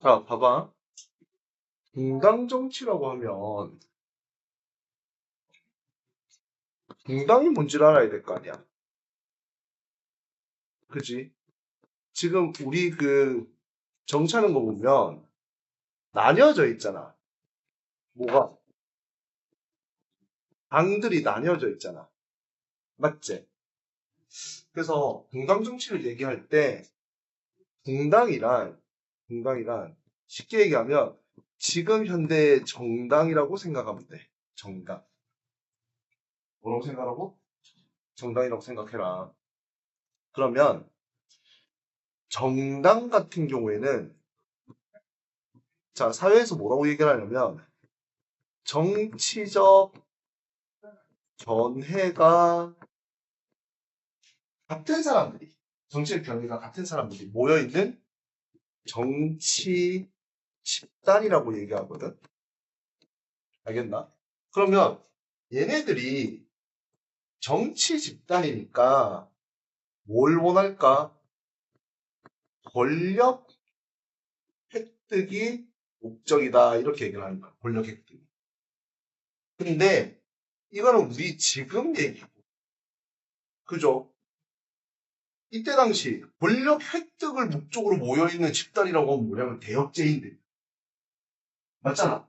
자, 봐봐. 공당정치라고 하면 공당이 뭔지를 알아야 될 거 아니야. 그지? 지금 우리 정치하는 거 보면 나뉘어져 있잖아. 뭐가? 당들이 나뉘어져 있잖아. 맞지? 그래서 공당정치를 얘기할 때 공당이란 쉽게 얘기하면 지금 현대의 정당이라고 생각하면 돼. 정당. 뭐라고 생각하고? 정당이라고 생각해라. 그러면 정당 같은 경우에는 자, 사회에서 뭐라고 얘기를 하냐면 정치적 견해가 같은 사람들이 정치적 견해가 같은 사람들이 모여있는 정치 집단이라고 얘기하거든. 알겠나? 그러면 얘네들이 정치 집단이니까 뭘 원할까? 권력 획득이 목적이다. 이렇게 얘기를 하는 거야. 권력 획득. 근데 이거는 우리 지금 얘기고. 그죠? 이때 당시 권력 획득을 목적으로 모여있는 집단이라고 하면 뭐냐면 대역죄인들. 맞잖아.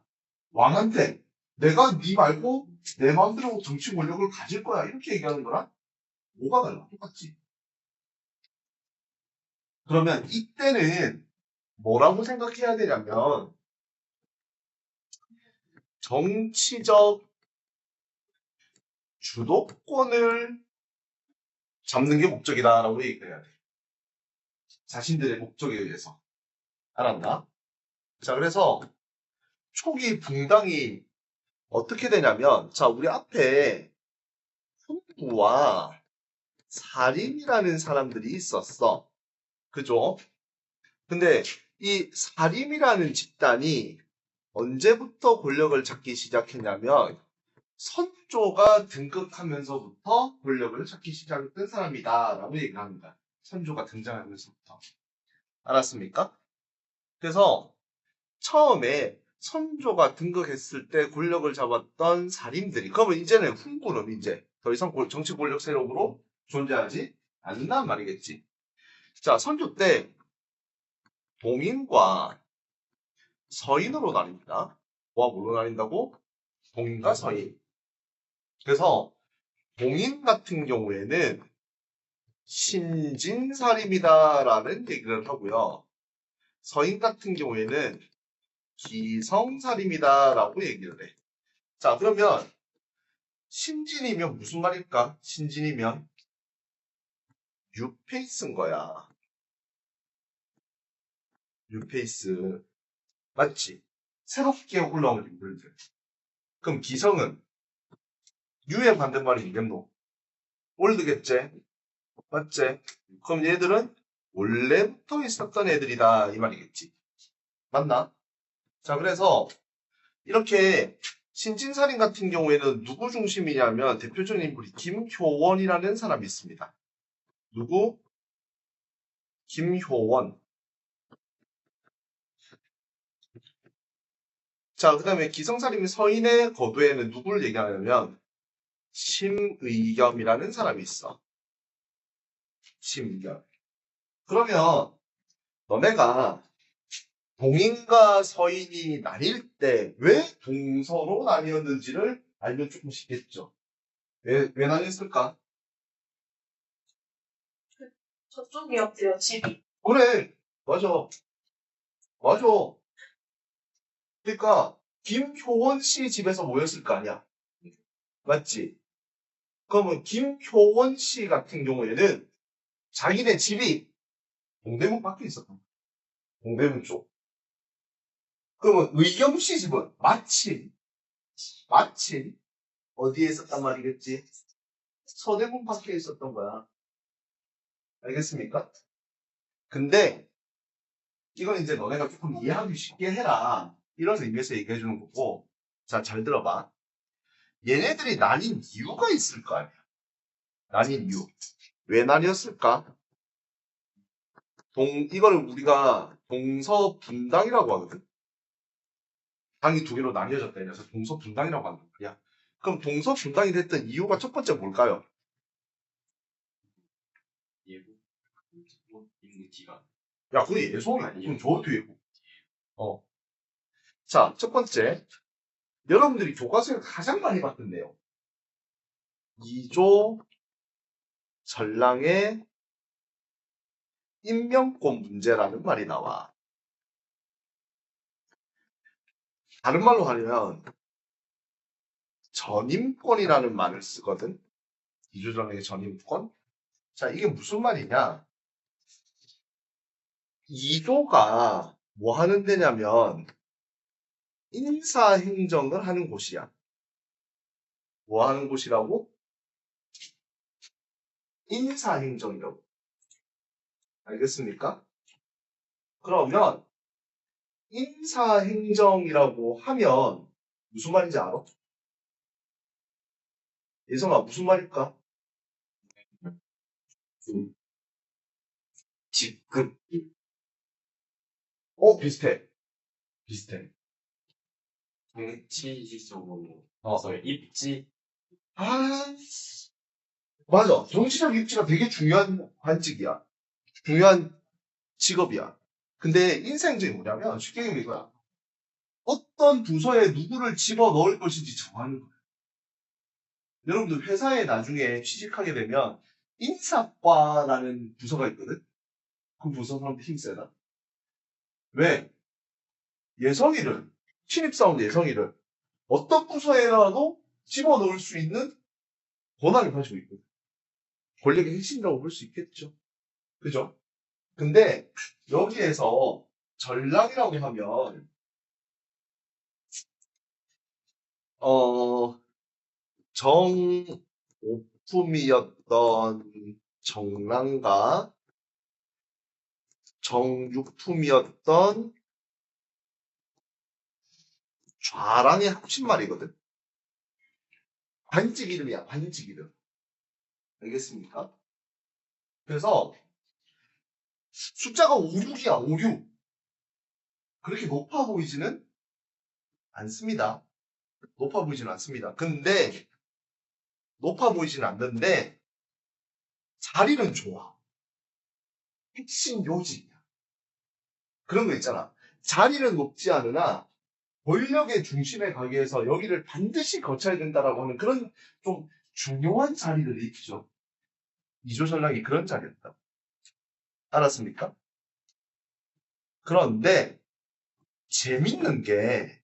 왕한테 내가 네 말고 내 마음대로 정치 권력을 가질 거야. 이렇게 얘기하는 거랑 뭐가 달라? 똑같지. 그러면 이때는 뭐라고 생각해야 되냐면 정치적 주도권을 잡는 게 목적이다라고 얘기해야 돼. 자신들의 목적에 의해서. 알았나? 자, 그래서 초기 붕당이 어떻게 되냐면 자, 우리 앞에 훈부와 사림이라는 사람들이 있었어. 그죠? 근데 이 사림이라는 집단이 언제부터 권력을 잡기 시작했냐면 선조가 등극하면서부터 권력을 잡기 시작했던 사람이다 라고 얘기합니다. 선조가 등장하면서부터. 알았습니까? 그래서 처음에 선조가 등극했을 때 권력을 잡았던 사림들이 그러면 이제는 훈구는 이제 더 이상 정치 권력 세력으로 존재하지 않는단 말이겠지. 자, 선조 때 동인과 서인으로 나뉩니다. 뭐와 뭘로 나뉜다고? 동인과 서인. 그래서 동인 같은 경우에는 신진살입니다라는 얘기를 하고요. 서인 같은 경우에는 기성살입니다라고 얘기를 해. 자, 그러면 신진이면 무슨 말일까? 신진이면 뉴페이스인 거야. 뉴페이스. 맞지? 새롭게 올라온 인물들. 그럼 기성은 뉴의 반대말이 있겠노? 올드겠지? 맞지? 그럼 얘들은 원래부터 있었던 애들이다 이 말이겠지. 맞나? 자, 그래서 이렇게 신진살인 같은 경우에는 누구 중심이냐면 대표적인 인물이 김효원이라는 사람이 있습니다. 누구? 김효원. 자, 그 다음에 기성살인 서인의 거두에는 누구를 얘기하냐면 심의겸이라는 사람이 있어. 심의겸. 그러면 너네가 동인과 서인이 나뉠 때 왜 동서로 나뉘었는지를 알면 조금 쉽겠죠. 왜 나뉘었을까? 저쪽이었대요, 집이. 그래, 맞아. 맞아. 그러니까 김효원 씨 집에서 모였을 거 아니야. 맞지? 그러면 김효원 씨 같은 경우에는 자기네 집이 동대문 밖에 있었던 거야. 동대문 쪽. 그러면 의겸 씨 집은 마침 어디에 있었단 말이겠지? 서대문 밖에 있었던 거야. 알겠습니까? 근데 이건 이제 너네가 조금 이해하기 쉽게 해라. 이런 의미에서 얘기해 주는 거고. 자, 잘 들어봐. 얘네들이 나뉜 이유가 있을 거 아니야. 나뉜 이유. 왜 나뉘었을까? 이거를 우리가 동서분당이라고 하거든. 당이 두 개로 나뉘어졌다. 그래서 동서분당이라고 하는 거야. 그럼 동서분당이 됐던 이유가 첫 번째 뭘까요? 예고 인기가 야, 그게 예송이 아니요. 그럼 저것도 예고. 자, 첫 번째. 여러분들이 교과서에 가장 많이 봤던 내용. 이조 전랑의 인명권 문제라는 말이 나와. 다른 말로 하면 전임권이라는 말을 쓰거든. 이조 전랑의 전임권. 자, 이게 무슨 말이냐? 이조가 뭐 하는 데냐면 인사행정을 하는 곳이야. 뭐 하는 곳이라고? 인사행정이라고. 알겠습니까? 그러면 인사행정이라고 하면 무슨 말인지 알아? 예성아, 무슨 말일까? 직급 비슷해. 정치적으로 입지 아, 맞아. 정치적 입지가 되게 중요한 관직이야. 중요한 직업이야. 근데 인사행정이 뭐냐면 쉽게 얘기하면 이거야. 어떤 부서에 누구를 집어넣을 것인지 정하는 거야. 여러분들 회사에 나중에 취직하게 되면 인사과라는 부서가 있거든? 그 부서 사람들 힘세다. 왜? 예성이를, 신입사원 예성이를 어떤 부서에라도 집어넣을 수 있는 권한을 가지고 있거든. 권력의 핵심이라고 볼 수 있겠죠. 그죠? 근데 여기에서 전랑이라고 하면 정오품이었던 정랑과 정육품이었던 좌랑의 합친말이거든. 반직 이름이야, 반직 이름. 알겠습니까? 그래서 숫자가 5, 6이야, 5, 6. 그렇게 높아 보이지는 않습니다. 높아 보이지는 않습니다. 근데 높아 보이지는 않는데 자리는 좋아. 핵심 요직이야. 그런 거 있잖아. 자리는 높지 않으나 권력의 중심에 가기 위해서 여기를 반드시 거쳐야 된다라고 하는 그런 좀 중요한 자리들이 있죠. 이조전랑이 그런 자리였다. 알았습니까? 그런데 재밌는 게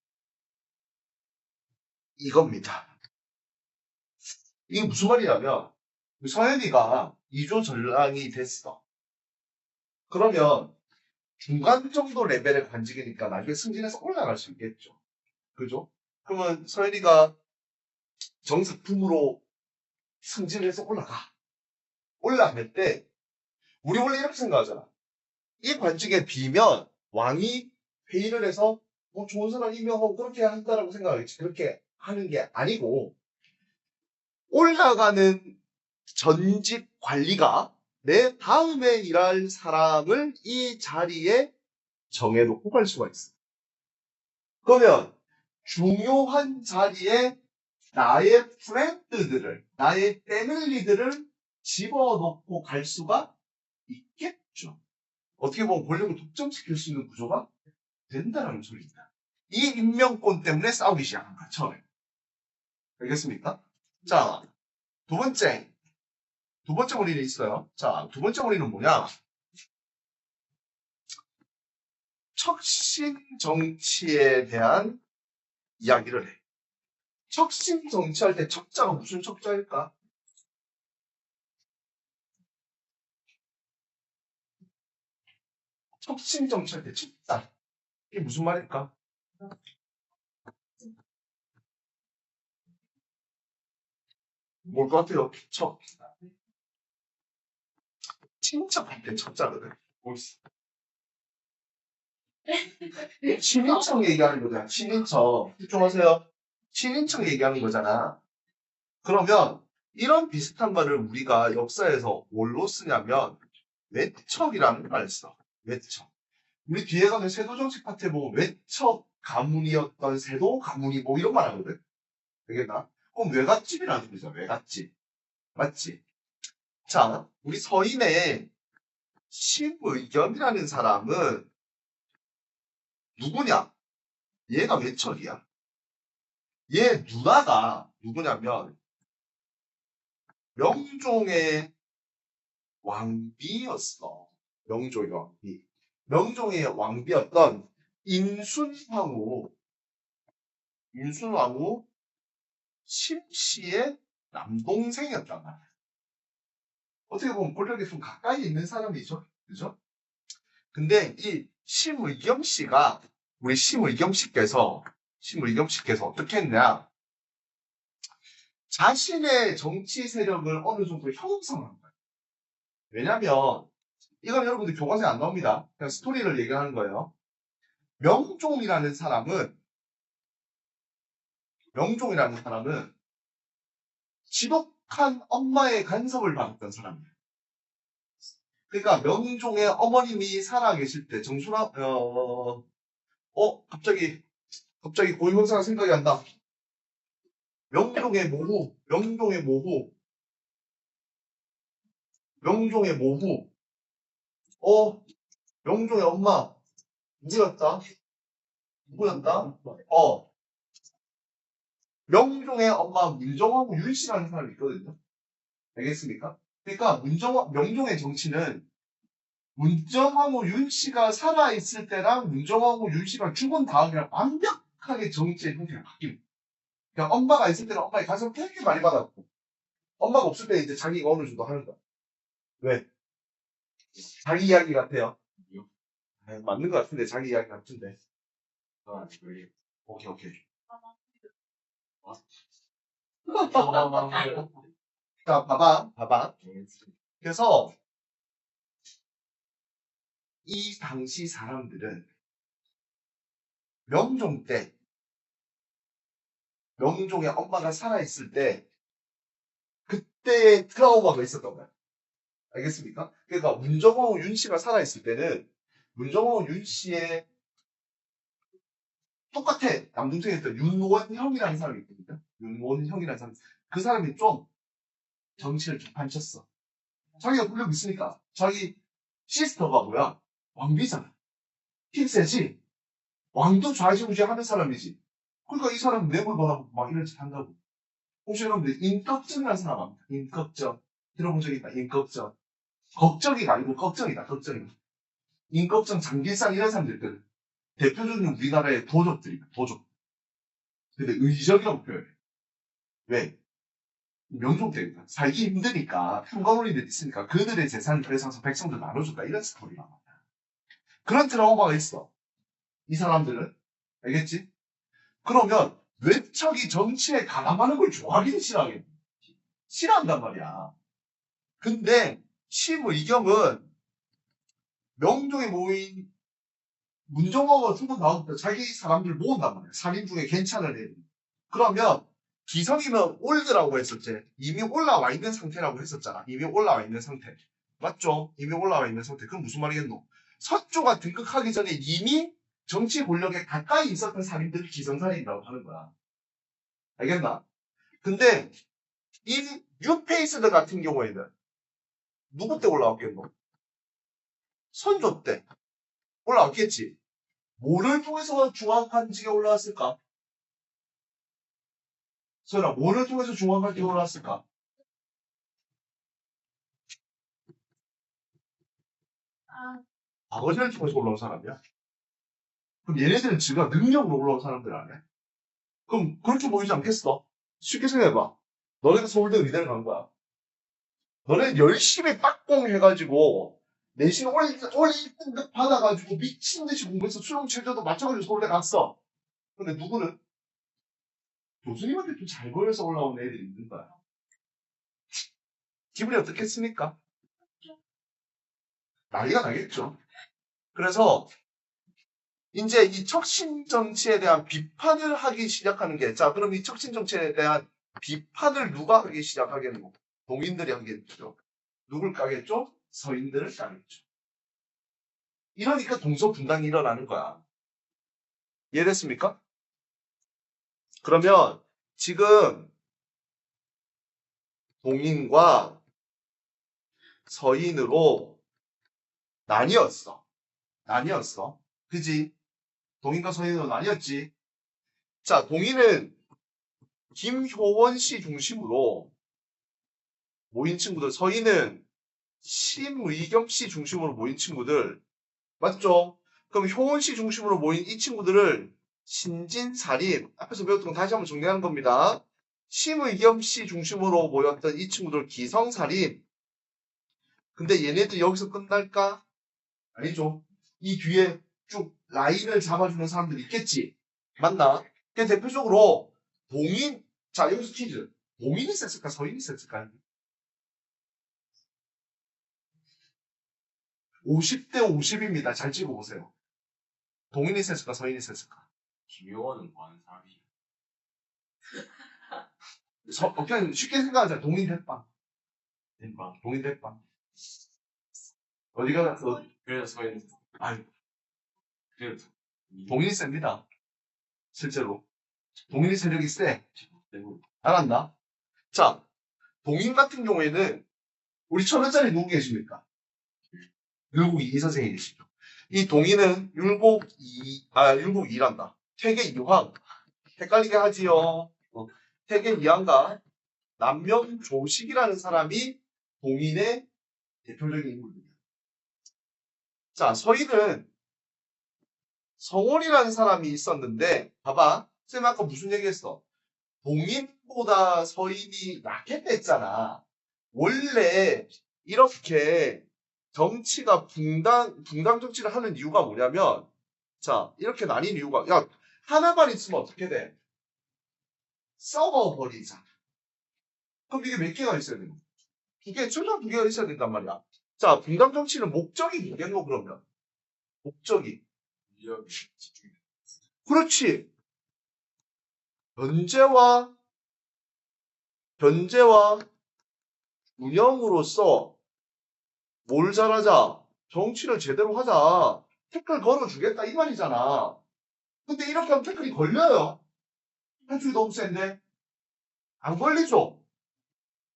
이겁니다. 이게 무슨 말이냐면 서현이가 이조전랑이 됐어. 그러면 중간 정도 레벨의 관직이니까 나중에 승진해서 올라갈 수 있겠죠. 그죠? 그러면 서현이가 정사품으로 승진해서 올라갈 때 우리 원래 이렇게 생각하잖아. 이 관직에 비면 왕이 회의를 해서 좋은 사람 임명하고 그렇게 한다라고 생각하겠지. 그렇게 하는 게 아니고 올라가는 전직 관리가 내 다음에 일할 사람을 이 자리에 정해놓고 갈 수가 있어. 그러면 중요한 자리에 나의 프렌드들을, 나의 패밀리들을 집어넣고 갈 수가 있겠죠. 어떻게 보면 권력을 독점시킬 수 있는 구조가 된다는 소리입니다. 이 임명권 때문에 싸우기 시작한 거야, 처음에. 알겠습니까? 자, 두 번째 원인이 있어요. 자, 두 번째 원인은 뭐냐? 척신 정치에 대한 이야기를 해. 척신 정치할 때 척자가 무슨 척자일까? 척신 정치할 때 척자. 이게 무슨 말일까? 뭘 것 같아요? 친척할 때 척자거든. 친인척 얘기하는 거잖아. 친인척. 집중하세요. 친인척 얘기하는 거잖아. 그러면 이런 비슷한 말을 우리가 역사에서 뭘로 쓰냐면 외척이라는 말을 써. 외척. 우리 뒤에 가면 세도정책 파트에 보면 외척 가문이었던 세도 가문이 뭐 이런 말 하거든. 되겠나? 그럼 외갓집이라는 뜻이죠. 외갓집. 맞지? 자, 우리 서인의 심의겸이라는 사람은 누구냐? 얘가 외척이야. 얘 누나가 누구냐면 명종의 왕비였어. 명종의 왕비. 명종의 왕비였던 인순왕후 심씨의 남동생이었단 말이야. 어떻게 보면 권력에 좀 가까이 있는 사람이죠. 그죠? 근데 이 심의겸 씨가 우리 심의겸 씨께서 어떻게 했냐? 자신의 정치 세력을 어느 정도 형성한 거예요. 왜냐면 이건 여러분들 교과서에 안 나옵니다. 그냥 스토리를 얘기하는 거예요. 명종이라는 사람은 지독한 엄마의 간섭을 받았던 사람이에요. 그러니까 명종의 어머님이 살아계실 때 갑자기 고유명사가 생각이 안 나. 명종의 모후, 명종의 엄마, 누구였다? 명종의 엄마 문정왕후 윤씨라는 사람이 있거든요. 알겠습니까? 그러니까 명종의 정치는 문정왕후 윤씨가 살아있을 때랑 문정왕후 윤씨가 죽은 다음이랑 완벽하게 정치의 형태가 바뀝니다. 그러니까 엄마가 있을 때는 엄마의 간섭을 되게 많이 받았고, 엄마가 없을 때 이제 자기가 어느 정도 하는 거야. 왜? 자기 이야기 같아요. 맞는 것 같은데, 자기 이야기 같은데. 오케이. 자, 봐봐. 그래서 이 당시 사람들은 명종 때, 명종의 엄마가 살아있을 때, 그때의 트라우마가 있었던 거야. 알겠습니까? 그러니까 문정왕후 윤씨가 살아있을 때는 문정왕후 윤씨의 똑같아. 남동생이었던 윤원형이라는 사람이 있거든요. 윤원형이라는 사람. 그 사람이 좀 정치를 개판쳤어. 자기가 권력 있으니까 자기 시스터가 뭐야? 왕비잖아. 힘 세지? 왕도 좌지우지하는 사람이지. 그러니까 이 사람은 뇌물받아고 막 이런 짓 한다고. 혹시 여러분들 인걱정이라는 사람 압니까? 인걱정. 들어본 적 있다. 인걱정. 걱정이가 아니고 걱정이다. 인걱정, 장길상 이런 사람들 있거든. 대표적인 우리나라의 도적들이다. 도적. 근데 의적이라고 표현해. 왜? 명종 때입니다. 살기 힘드니까 평가원리들 있으니까 그들의 재산을 빼서서 백성들 나눠준다. 이런 스토리가 그런 트라우마가 있어. 이 사람들은. 알겠지? 그러면 외척이 정치에 가담하는 걸 좋아하기는 싫어한단 말이야. 근데 심의겸은 명종의 모인 문정왕후가 죽고 나오니까 자기 사람들 모은단 말이야. 살인 중에 괜찮은 애들. 그러면 기성이는 올드라고 했었지. 이미 올라와 있는 상태라고 했었잖아. 이미 올라와 있는 상태. 맞죠? 이미 올라와 있는 상태. 그럼 무슨 말이겠노? 서조가 등극하기 전에 이미 정치 권력에 가까이 있었던 살인들을 기성살인이라고 하는 거야. 알겠나? 근데 이 뉴페이스들 같은 경우에는 누구 때 올라왔겠노? 선조 때 올라왔겠지. 뭐를 통해서 중앙간직에 올라왔을까? 소연아, 뭐를 통해서 중앙간직에 올라왔을까? 아버지를 통해서 올라온 사람이야. 그럼 얘네들은 지가 능력으로 올라온 사람들 아니야? 그럼 그렇게 보이지 않겠어? 쉽게 생각해봐. 너네가 서울대 의대를 간 거야. 너네 열심히 빡공해가지고 내신 올 1등급 받아가지고 미친듯이 공부해서 수능 최저도 맞춰가지고 서울대 갔어. 근데 누구는 교수님한테 좀 잘 걸려서 올라온 애들이 있는 거야. 기분이 어떻겠습니까? 난리가 나겠죠. 그래서 이제 이 척신 정치에 대한 비판을 하기 시작하는 게, 자, 그럼 이 척신 정치에 대한 비판을 누가 하기 시작하겠노? 동인들이 하겠죠. 누굴 까겠죠? 서인들을 따르죠. 이러니까 동서 분당이 일어나는 거야. 이해됐습니까? 그러면 지금 동인과 서인으로 나뉘었어. 나뉘었어. 그지? 동인과 서인으로 나뉘었지. 자, 동인은 김효원 씨 중심으로 모인 친구들, 서인은 심의겸 씨 중심으로 모인 친구들, 맞죠? 그럼 효원 씨 중심으로 모인 이 친구들을 신진살인, 앞에서 배웠던 거 다시 한번 정리하는 겁니다. 심의겸 씨 중심으로 모였던 이 친구들 기성살인. 근데 얘네들 여기서 끝날까? 아니죠. 이 뒤에 쭉 라인을 잡아주는 사람들 있겠지. 맞나? 그래서 대표적으로 동인, 자 여기서 퀴즈. 동인이 있었을까? 서인이 있었을까? 50대 50입니다. 잘 찍어보세요. 동인이 있었을까? 서인이 있었을까? 김효원은 뭐 하는 사람이야? 그냥 쉽게 생각하자. 동인 대빵. 대박. 동인 대빵. 어디가 갔어? 그래서 서인. 아니, 그래서 동인이 셉니다. 실제로. 동인이 세력이 세. 때문에 알았나? 자, 동인 같은 경우에는 우리 1000원짜리 누구 계십니까? 율곡 이 선생님 계시죠. 이 동인은 율곡 2란다. 퇴계 이황. 헷갈리게 하지요. 퇴계 이황과 남명조식이라는 사람이 동인의 대표적인 인물입니다. 자, 서인은 성원이라는 사람이 있었는데, 봐봐. 쌤 아까 무슨 얘기했어? 동인보다 서인이 낫겠다 했잖아. 원래 이렇게 정치가 붕당 정치를 하는 이유가 뭐냐면, 자, 이렇게 나뉜 이유가, 야, 하나만 있으면 어떻게 돼? 썩어버리자. 그럼 이게 몇 개가 있어야 되는 거야? 최소한 두 개가 있어야 된단 말이야. 자, 붕당 정치는 목적이 뭐겠노, 그러면? 목적이. 인력이 집중이 그렇지. 견제와 운영으로서 뭘 잘하자? 정치를 제대로 하자. 태클 걸어주겠다 이 말이잖아. 근데 이렇게 하면 태클이 걸려요. 한줄이 너무 센데? 안 걸리죠?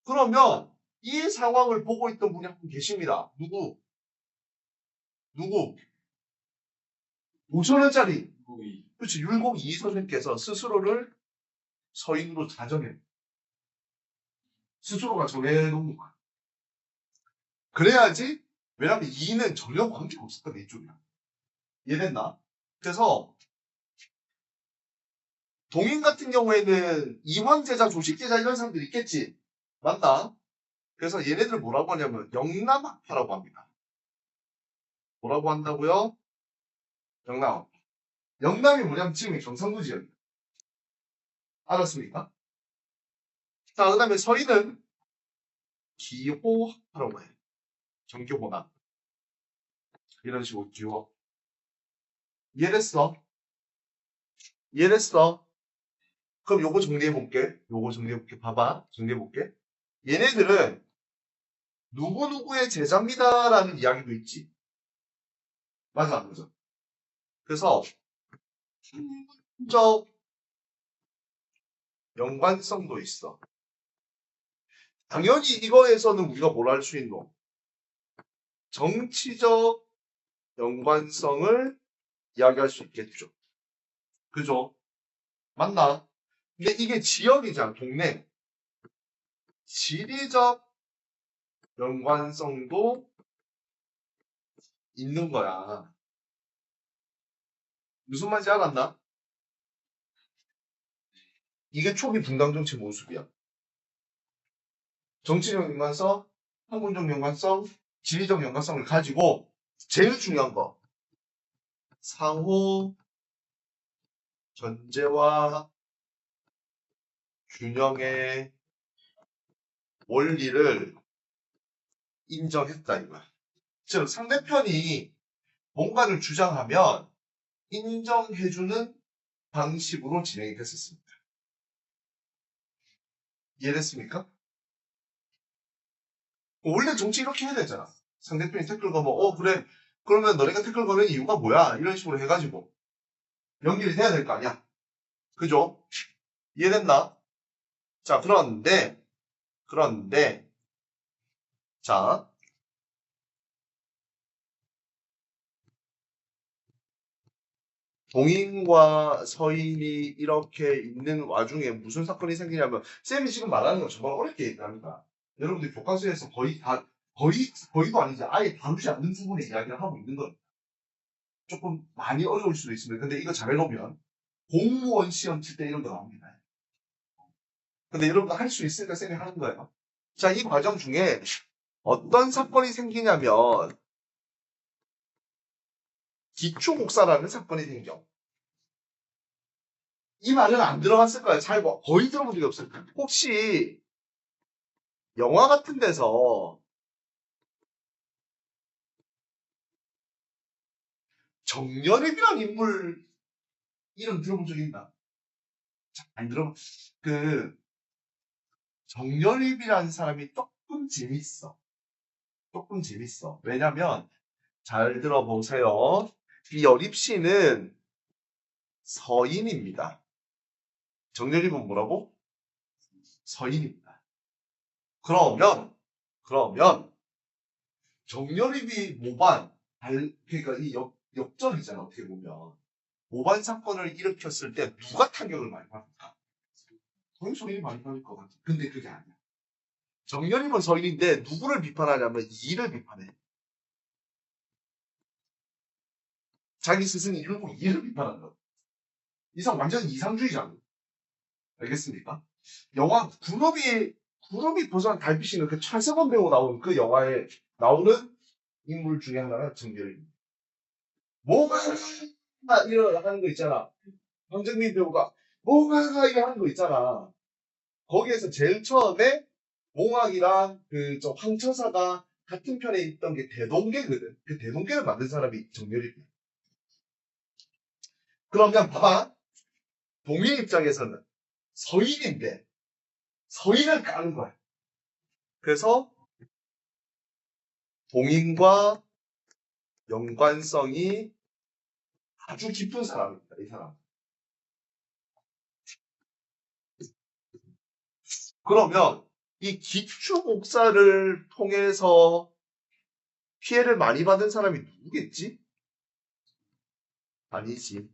그러면 이 상황을 보고 있던 분이 한 분 계십니다. 누구? 5천원짜리. 한국이 그렇지. 율곡 이 선생님께서 스스로를 서인으로 자정해. 스스로가 정해놓은 거야. 그래야지. 왜냐면 2는 전혀 관계가 없었거든, 이쪽이랑. 이해됐나? 그래서 동인 같은 경우에는 이황제자, 조식제자 이런 사람들이 있겠지. 맞나? 그래서 얘네들 뭐라고 하냐면 영남학파라고 합니다. 뭐라고 한다고요? 영남. 영남이 뭐냐면 지금 경상도 지역이에요. 알았습니까? 자, 그 다음에 서인은 기호학파라고 해요. 정교호남. 이런 식으로 기호. 이해됐어? 이해됐어? 그럼 요거 정리해볼게. 봐봐. 정리해볼게. 얘네들은 누구누구의 제자입니다라는 이야기도 있지. 맞아, 안 맞아? 그래서 학문적 연관성도 있어. 당연히 이거에서는 우리가 뭘 할 수 있노? 정치적 연관성을 이야기할 수 있겠죠. 그죠? 맞나? 근데 이게 지역이잖아, 동네. 지리적 연관성도 있는 거야. 무슨 말인지 알았나? 이게 초기 분당 정치 모습이야. 정치적 연관성, 학문적 연관성, 지리적 연관성을 가지고 제일 중요한 거 상호 견제와 균형의 원리를 인정했다 이거야. 즉 상대편이 뭔가를 주장하면 인정해주는 방식으로 진행이 됐었습니다. 이해됐습니까? 원래 정치 이렇게 해야 되잖아. 상대편이 태클 거면 그래 그러면 너네가 태클 거는 이유가 뭐야? 이런 식으로 해가지고 연결이 돼야 될 거 아니야. 그죠? 이해됐나? 자, 그런데 자 동인과 서인이 이렇게 있는 와중에 무슨 사건이 생기냐면 쌤이 지금 말하는 건 정말 어렵게 얘기합니다. 여러분들이 교과서에서 거의도 아니지 아예 다루지 않는 부분의 이야기를 하고 있는 거예요. 조금 많이 어려울 수도 있습니다. 근데 이거 잘 해놓으면 공무원 시험 칠 때 이런 거 나옵니다. 근데 여러분 할 수 있으니까 쌤이 하는 거예요. 자, 이 과정 중에 어떤 사건이 생기냐면 기초곡사라는 사건이 생겨. 이 말은 안 들어봤을 거예요. 거의 들어본 적이 없어요. 혹시 영화 같은 데서 정연입이라는 인물 이름 들어본 적 있나? 안 들어본. 정연입이라는 사람이 조금 재밌어. 조금 재밌어. 왜냐면 잘 들어보세요. 이 여립씨는 서인입니다. 정연입은 뭐라고? 서인입니다. 그러면 정연입이 그러니까 이 역전이잖아 어떻게 보면 모반 사건을 일으켰을 때 누가 타격을 많이 받을까? 서인이 많이 받을 것 같아. 근데 그게 아니야. 정연입은 서인인데 누구를 비판하냐면 이를 비판해. 자기 스승이 이를 비판하는 거야. 이상 완전 이상주의자고. 알겠습니까? 영화 구름이 부산 달빛이는 그 차승원 배우 나온 그 영화에 나오는 인물 중에 하나가 정연입니다. 뭐가 일어나는 거 있잖아. 황정민 배우가 뭐가 이거 하는 거 있잖아. 거기에서 제일 처음에 몽학이랑 저 황처사가 같은 편에 있던 게 대동계거든. 그 대동계를 만든 사람이 정렬입니다. 그러면 봐봐. 동인 입장에서는 서인인데 서인을 까는 거야. 그래서 동인과 연관성이 아주 깊은 사람입니다. 이 사람. 그러면 이 기축옥사를 통해서 피해를 많이 받은 사람이 누구겠지? 아니지.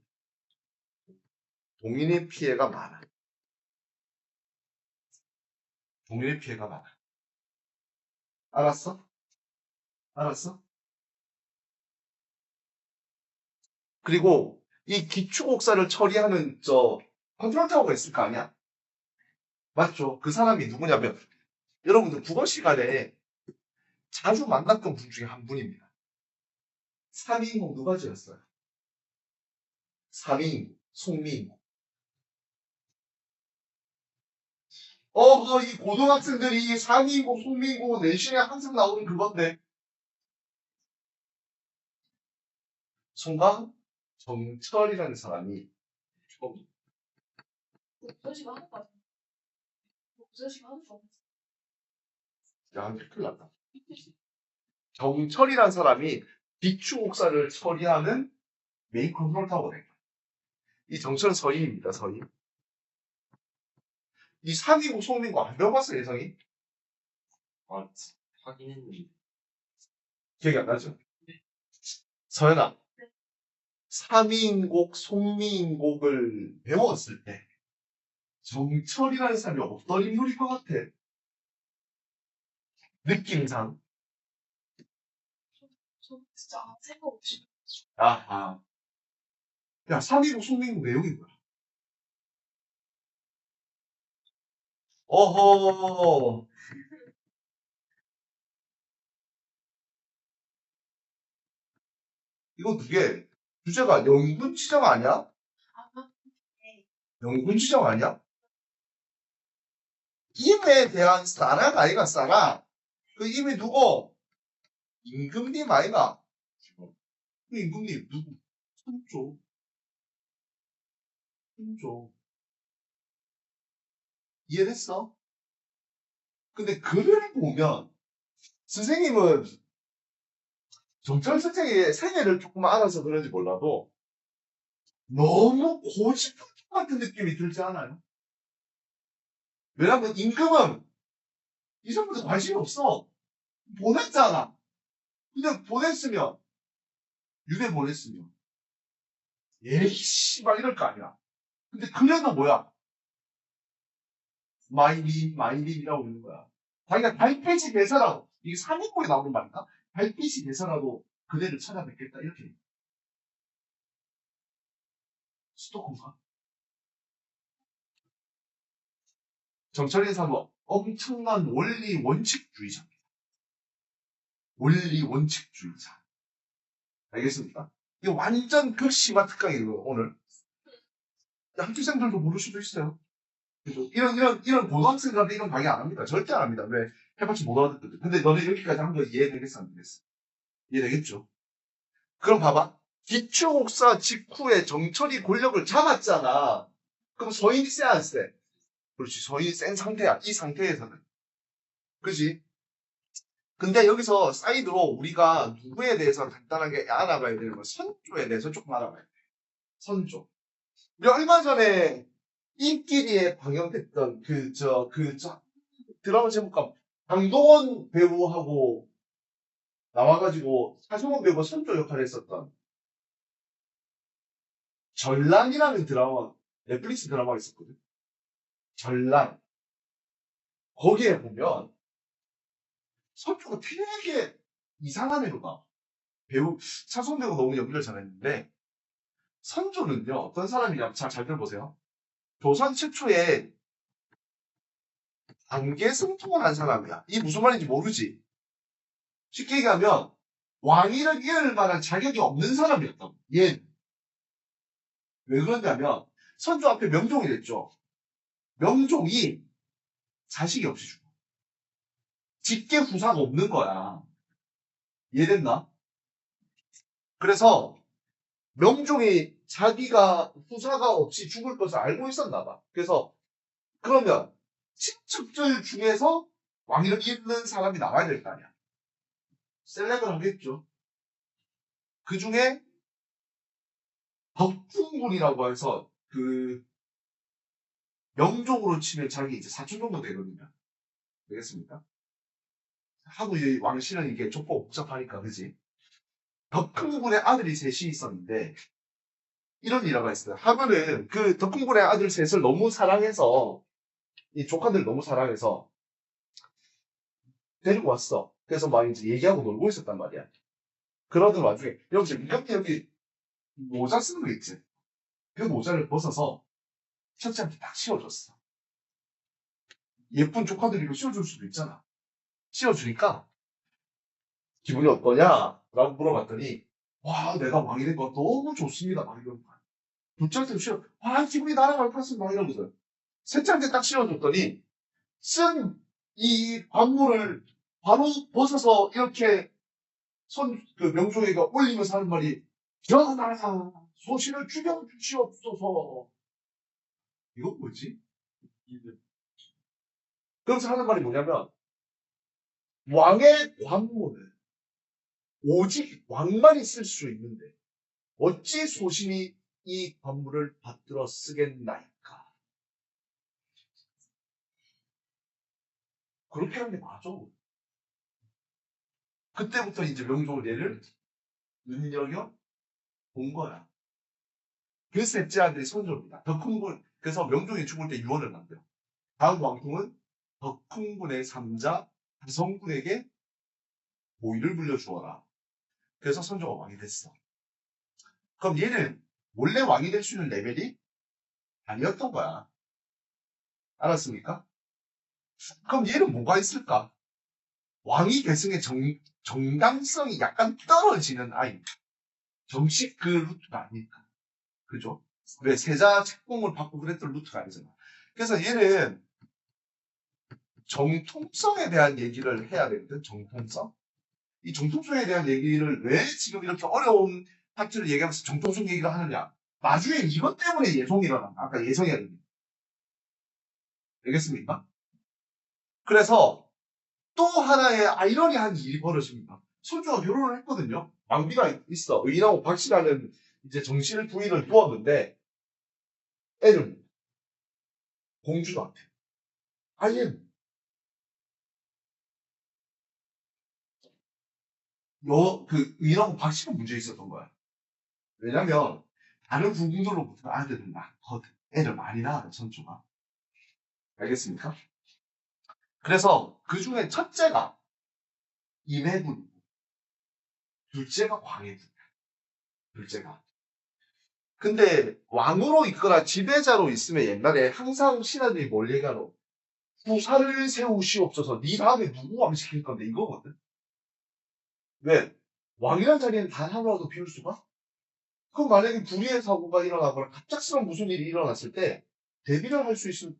동인의 피해가 많아. 동인의 피해가 많아. 알았어? 알았어? 그리고 이 기축옥사를 처리하는 컨트롤 타워가 있을 거 아니야? 맞죠? 그 사람이 누구냐면 여러분들 국어 시간에 자주 만났던 분 중에 한 분입니다. 3인국 누가 지었어요? 3인국 송민국. 이 고등학생들이 3인국 송민국 내신에 항상 나오는 그건데 순간 정철이라는 사람이 처음. 목소리가 하는 거 같아. 목소리가 하는 거 같아. 야, 큰일 났다. 정철이라는 사람이 비추옥사를 처리하는 메인 컨트롤 타워가 된 거야. 이 정철은 서인입니다. 서인. 이 3인국 송민국 안 배워봤어 예성이? 아, 확인했는데. 기억이 안 나죠? 서연아, 3인국 송민국을 배웠을 때 정철이라는 사람이 어떤 인물일 것 같아? 느낌상. 저 진짜 생각 없이. 아하. 야, 3인국 송민국 내용이 뭐야? 어허. 이거 그게 주제가 영군치정 아니야? 아, 네. 영군치정 아니야? 임에 대한 싸라가 아이가 싸라. 그 임이 누구? 임금님 아이가? 그 임금님 누구? 손조. 손조. 이해됐어? 근데 글을 보면 선생님은 정철 선생의 생애를 조금 알아서 그런지 몰라도 너무 고집분 같은 느낌이 들지 않아요? 왜냐면 임금은 이 사람한테 관심이 없어. 보냈잖아. 근데 보냈으면 유대 보냈으면 에이씨 막 이럴 거 아니야. 근데 그래도 뭐야? 마이린이라고 있는 거야. 자기가 달빛이 돼서라도 이게 3인국에 나오는 말인가? 달빛이 돼서라도 그대를 찾아뵙겠다 이렇게. 스토커인가? 정철인 사람은 엄청난 원리 원칙주의자입니다. 원리 원칙주의자. 알겠습니까? 이게 완전 극심한 특강이에요, 오늘. 학교생들도 모를 수도 있어요. 그죠? 이런 고등학생들한테 이런 강의 안 합니다. 절대 안 합니다. 왜? 해봤지 못 알아듣거든. 근데 너네 여기까지 한 거 이해되겠어? 안 되겠어? 이해되겠죠? 그럼 봐봐. 기초옥사 직후에 정철이 권력을 잡았잖아. 그럼 서인이 쎄 안 쎄? 그렇지. 서인이 센 상태야. 이 상태에서는. 그지? 근데 여기서 사이드로 우리가 누구에 대해서 간단하게 알아봐야 되는 건 선조에 대해서 조금 알아봐야 돼. 선조. 우리 얼마 전에 인기리에 방영됐던 드라마 제목과 강동원 배우하고 나와가지고 차승원 배우가 선조 역할을 했었던 전란이라는 드라마, 넷플릭스 드라마가 있었거든. 전란. 거기에 보면 선조가 되게 이상한 애로 나. 배우, 차승원 배우가 너무 연기를 잘했는데 선조는요, 어떤 사람이냐면 잘 들어보세요. 조선 최초의 단계 승통을 한 사람이야. 이게 무슨 말인지 모르지. 쉽게 얘기하면 왕위를 이을 만한 자격이 없는 사람이었다. 얘. 왜 그러냐면 선조 앞에 명종이 됐죠. 명종이 자식이 없이 죽어. 직계 후사가 없는 거야. 이해됐나? 그래서 명종이 자기가 후사가 없이 죽을 것을 알고 있었나 봐. 그래서 그러면 친척들 중에서 왕위를 잇는 사람이 나와야 될 거 아니야. 셀렉을 하겠죠. 그 중에 덕풍군이라고 해서 명종으로 치면 자기 이제 사촌 정도 되거든요. 되겠습니까? 하도 이 왕실은 이게 족보가 복잡하니까, 그지? 덕흥군의 아들이 셋이 있었는데, 이런 일화가 있어요. 하면은 그 덕흥군의 아들 셋을 너무 사랑해서, 이 조카들 너무 사랑해서, 데리고 왔어. 그래서 막 이제 얘기하고 놀고 있었단 말이야. 그러던 와중에, 여기 모자 쓰는 거 있지? 그 모자를 벗어서 첫째한테 딱 씌워줬어. 예쁜 조카들이고 씌워줄 수도 있잖아. 씌워주니까, 기분이 어떠냐? 라고 물어봤더니, 와, 내가 왕이 된 거 너무 좋습니다. 막 이러는 거야. 둘째한테 씌워, 와, 기분이 나랑 알팠어. 막 이러면서. 셋째한테 딱 씌워줬더니, 쓴 이 관물을 바로 벗어서 이렇게 명종이가 올리면서 하는 말이, 전하, 소신을 죽여주시옵소서. 이건 뭐지? 그러면서 하는 말이 뭐냐면, 왕의 관문을 오직 왕만이 쓸 수 있는데 어찌 소신이 이 관물을 받들어 쓰겠나이까. 그렇게 하는 게 맞아. 그때부터 이제 명종은 얘를 눈여겨 본 거야. 그 셋째 아들이 선조입니다. 덕흥군. 그래서 명종이 죽을 때 유언을 남겨요. 다음 왕통은 덕흥군의 삼자 다성군에게 보위를 물려주어라. 그래서 선조가 왕이 됐어. 그럼 얘는 원래 왕이 될 수 있는 레벨이 아니었던 거야. 알았습니까? 그럼 얘는 뭐가 있을까? 왕위 계승의 정당성이 약간 떨어지는 아이. 정식 그 루트가 아니니까. 그죠? 왜 세자 책봉을 받고 그랬던 루트가 아니잖아. 그래서 얘는 정통성에 대한 얘기를 해야 되거든. 정통성. 이 정통성에 대한 얘기를 왜 지금 이렇게 어려운 파트를 얘기하면서 정통성 얘기를 하느냐. 나중에 이것 때문에 예송이 일어나. 아까 예성이 아닙니다. 알겠습니까? 그래서 또 하나의 아이러니한 일이 벌어집니다. 손주가 결혼을 했거든요. 왕비가 있어. 의인하고 박씨라는 이제 정실 부인을 두었는데 애를 공주도 안 돼. 아예 그 의인하고 박씨가 문제 있었던 거야. 왜냐면 다른 부분들로부터 아들을 낳거든. 애를 많이 낳아 손주가. 알겠습니까? 그래서 그 중에 첫째가 임해군, 둘째가 광해군. 둘째가. 근데 왕으로 있거나 지배자로 있으면 옛날에 항상 신하들이 뭘 얘기하노? 후사를 세우시옵소서. 네 다음에 누구 왕 시킬 건데 이거거든. 왜? 왕이란 자리에는 단 하루라도 비울 수가? 그럼 만약에 불의의 사고가 일어나거나 갑작스러운 무슨 일이 일어났을 때 대비를 할 수 있는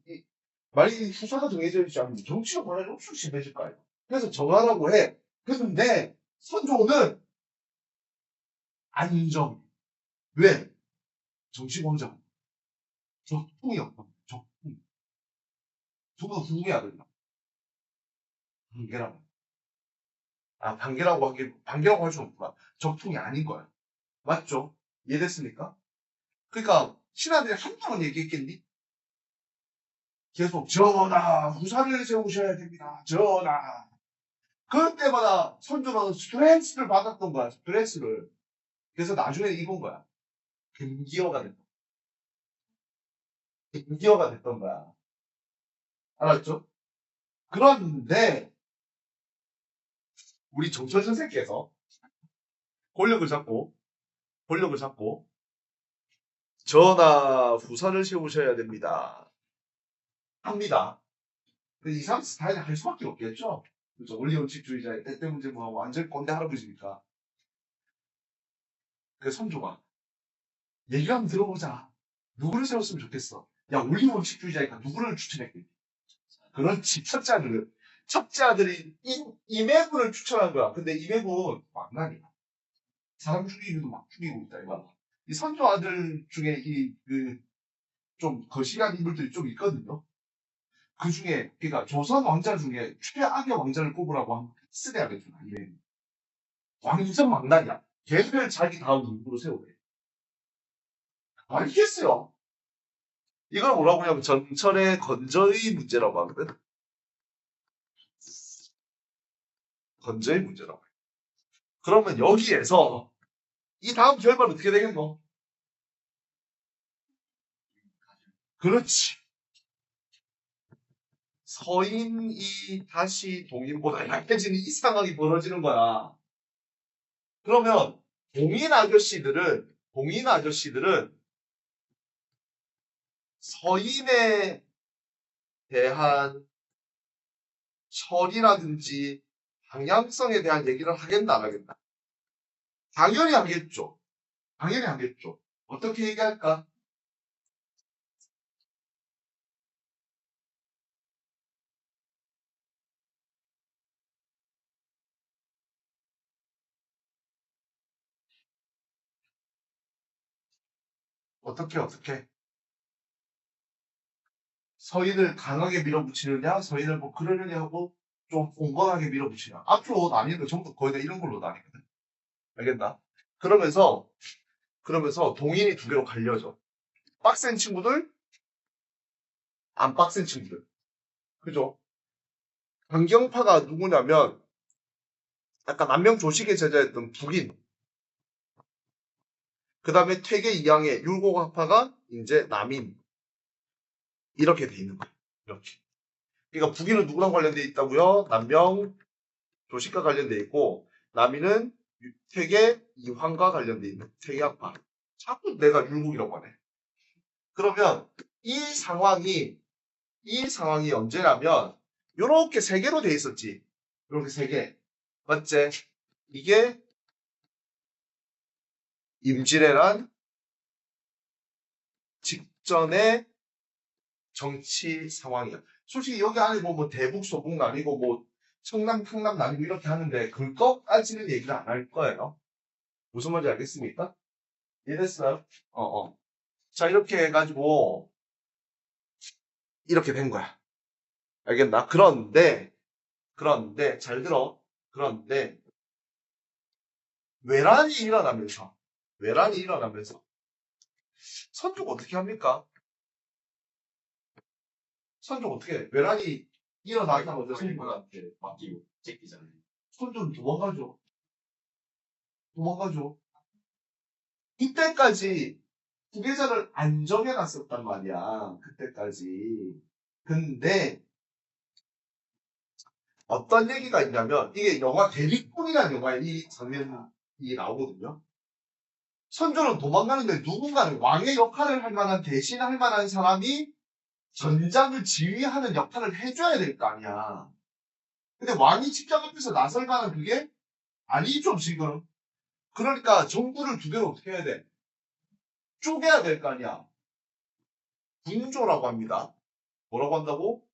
만약에 후사가 정해져 있지 않으면 정치적 권한이 엄청 심해질 거 아니야. 그래서 정하라고 해. 그런데 선조는 안정. 왜? 정치공작. 적풍이었거든. 적풍. 저보다 궁해야 된다. 반개라고. 반개라고 할 수는 없구나. 적풍이 아닌 거야. 맞죠? 이해됐습니까? 그러니까 신하들이 한동안 얘기했겠니? 계속 전하 후사를 세우셔야 됩니다. 전하. 그럴 때마다 선조는 스트레스를 받았던 거야. 스트레스를. 그래서 나중에 이건 거야. 금기어가 됐다. 금기어가 됐던 거야. 알았죠? 그런데 우리 정철 선생께서 권력을 잡고 전하 후사를 세우셔야 됩니다. 합니다. 근데 이 사람 스타일이 할 수밖에 없겠죠? 그죠? 원리원칙주의자의 때때 문제 뭐 완전 꼰대 할아버지니까. 그 선조가 얘기 한번 들어보자. 누구를 세웠으면 좋겠어? 야, 원리원칙주의자니까 누구를 추천했겠니? 그렇지, 첫째 아들이 임해군을 추천한 거야. 근데 임해군 막나니야. 사람 죽이기도 막 죽이고 있다, 이거. 이 선조 아들 중에 좀 거시기한 인물들이 좀 있거든요. 그 중에, 그러니까 조선 왕자 중에 최악의 왕자를 꼽으라고 하면 쓰레야겠구나, 임해군. 완전 막나니야. 걔를 자기 다음 누구로 세우래. 알겠어요. 이걸 뭐라고 하냐면 전철의 건저의 문제라고 하거든. 건저의 문제라고 해. 그러면 여기에서 이 다음 결과는 어떻게 되겠노? 그렇지. 서인이 다시 동인보다 약해지는 이 상황이 벌어지는 거야. 그러면 동인 아저씨들은 서인에 대한 철이라든지 방향성에 대한 얘기를 하겠나 안 하겠나? 당연히 하겠죠. 당연히 하겠죠. 어떻게 얘기할까? 어떻게? 서인을 강하게 밀어붙이느냐, 서인을 뭐 그러느냐 하고 좀 온건하게 밀어붙이냐. 앞으로 나뉘는 거 전부 거의 다 이런 걸로 나뉘거든. 알겠나? 그러면서 동인이 두 개로 갈려져. 빡센 친구들, 안 빡센 친구들. 그죠? 강경파가 누구냐면, 아까 남명 조식의 제자였던 북인. 그 다음에 퇴계 이항의 율곡학파가 이제 남인. 이렇게 돼 있는 거예요. 이렇게. 그러니까 북인은 누구랑 관련돼 있다고요? 남명 조식과 관련돼 있고, 남인은 퇴계 이황과 관련돼 있는 퇴계학파. 자꾸 내가 율곡이라고 하네. 그러면 이 상황이 언제냐면 요렇게 세 개로 돼 있었지. 요렇게 세 개. 맞지? 이게 임진왜란 직전의 정치 상황이야. 솔직히 여기 안에 뭐 대북 소북 나뉘고 뭐 청남 평남 나뉘고 이렇게 하는데 그것까지는 얘기를 안 할 거예요. 무슨 말인지 알겠습니까? 이해됐어요? 자, 이렇게 해가지고 이렇게 된 거야. 알겠나? 그런데 잘 들어. 그런데 외란이 일어나면서 선조가 어떻게 합니까? 선조가 어떻게 외란이 일어나자마자 선조가 선생님한테 맡기고 째끼잖아요. 선조는 도망가죠. 이때까지 후계자를 안 정해놨었단 말이야. 그때까지. 근데 어떤 얘기가 있냐면 이게 영화 대리꾼이라는 영화에 이 장면이 나오거든요. 선조는 도망가는데 누군가는 왕의 역할을 할 만한 대신할 만한 사람이 전장을 지휘하는 역할을 해줘야 될 거 아니야. 근데 왕이 직접 앞에서 나설 만한 그게 아니죠 지금. 그러니까 정부를 두 개로 어떻게 해야 돼? 쪼개야 될 거 아니야. 분조라고 합니다. 뭐라고 한다고?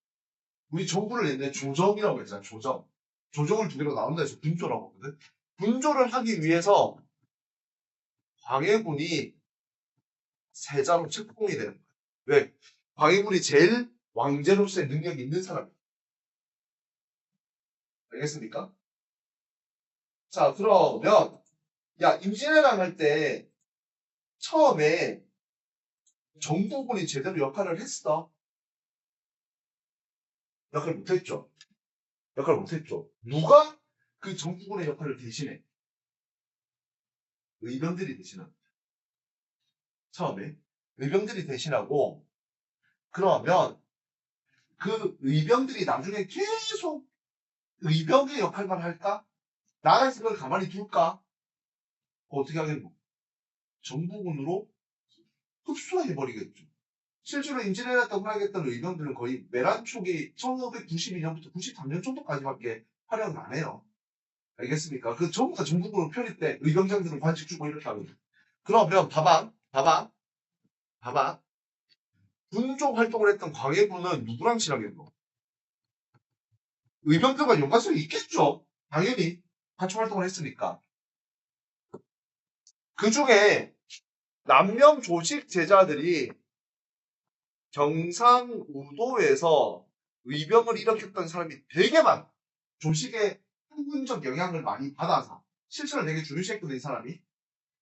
우리 정부를 옛날에 조정이라고 했잖아. 조정을 두 개로 나눈다 해서 분조라고 하거든. 분조를 하기 위해서 광해군이 세자로 책봉이 되는 거야. 왜? 광해군이 제일 왕제로서의 능력이 있는 사람이야. 알겠습니까? 자, 그러면 야, 임진왜란 할 때 처음에 정부군이 제대로 역할을 했어. 역할 못했죠. 누가 그 정부군의 역할을 대신해? 의병들이 대신합니다. 처음에 의병들이 대신하고 그러면 그 의병들이 나중에 계속 의병의 역할만 할까? 나라에서 그걸 가만히 둘까? 어떻게 하겠노? 정부군으로 흡수해버리겠죠. 실제로 임진왜란 때 활약했던 의병들은 거의 내란 초기 1592년부터 93년 정도까지밖에 활약을 안 해요. 알겠습니까? 그 전부 다 정부군으로 편입돼 의병장들은 관직 주고 이렇게 하거든요. 그러면 봐봐. 군조 활동을 했던 광해군은 누구랑 친하겠노? 의병들과 연관성이 있겠죠. 당연히 같이 활동을 했으니까. 그 중에 남명 조직 제자들이 경상우도에서 의병을 일으켰던 사람이 되게 많아. 조직의 학문적 영향을 많이 받아서 실천을 되게 중요시했거든 이 사람이.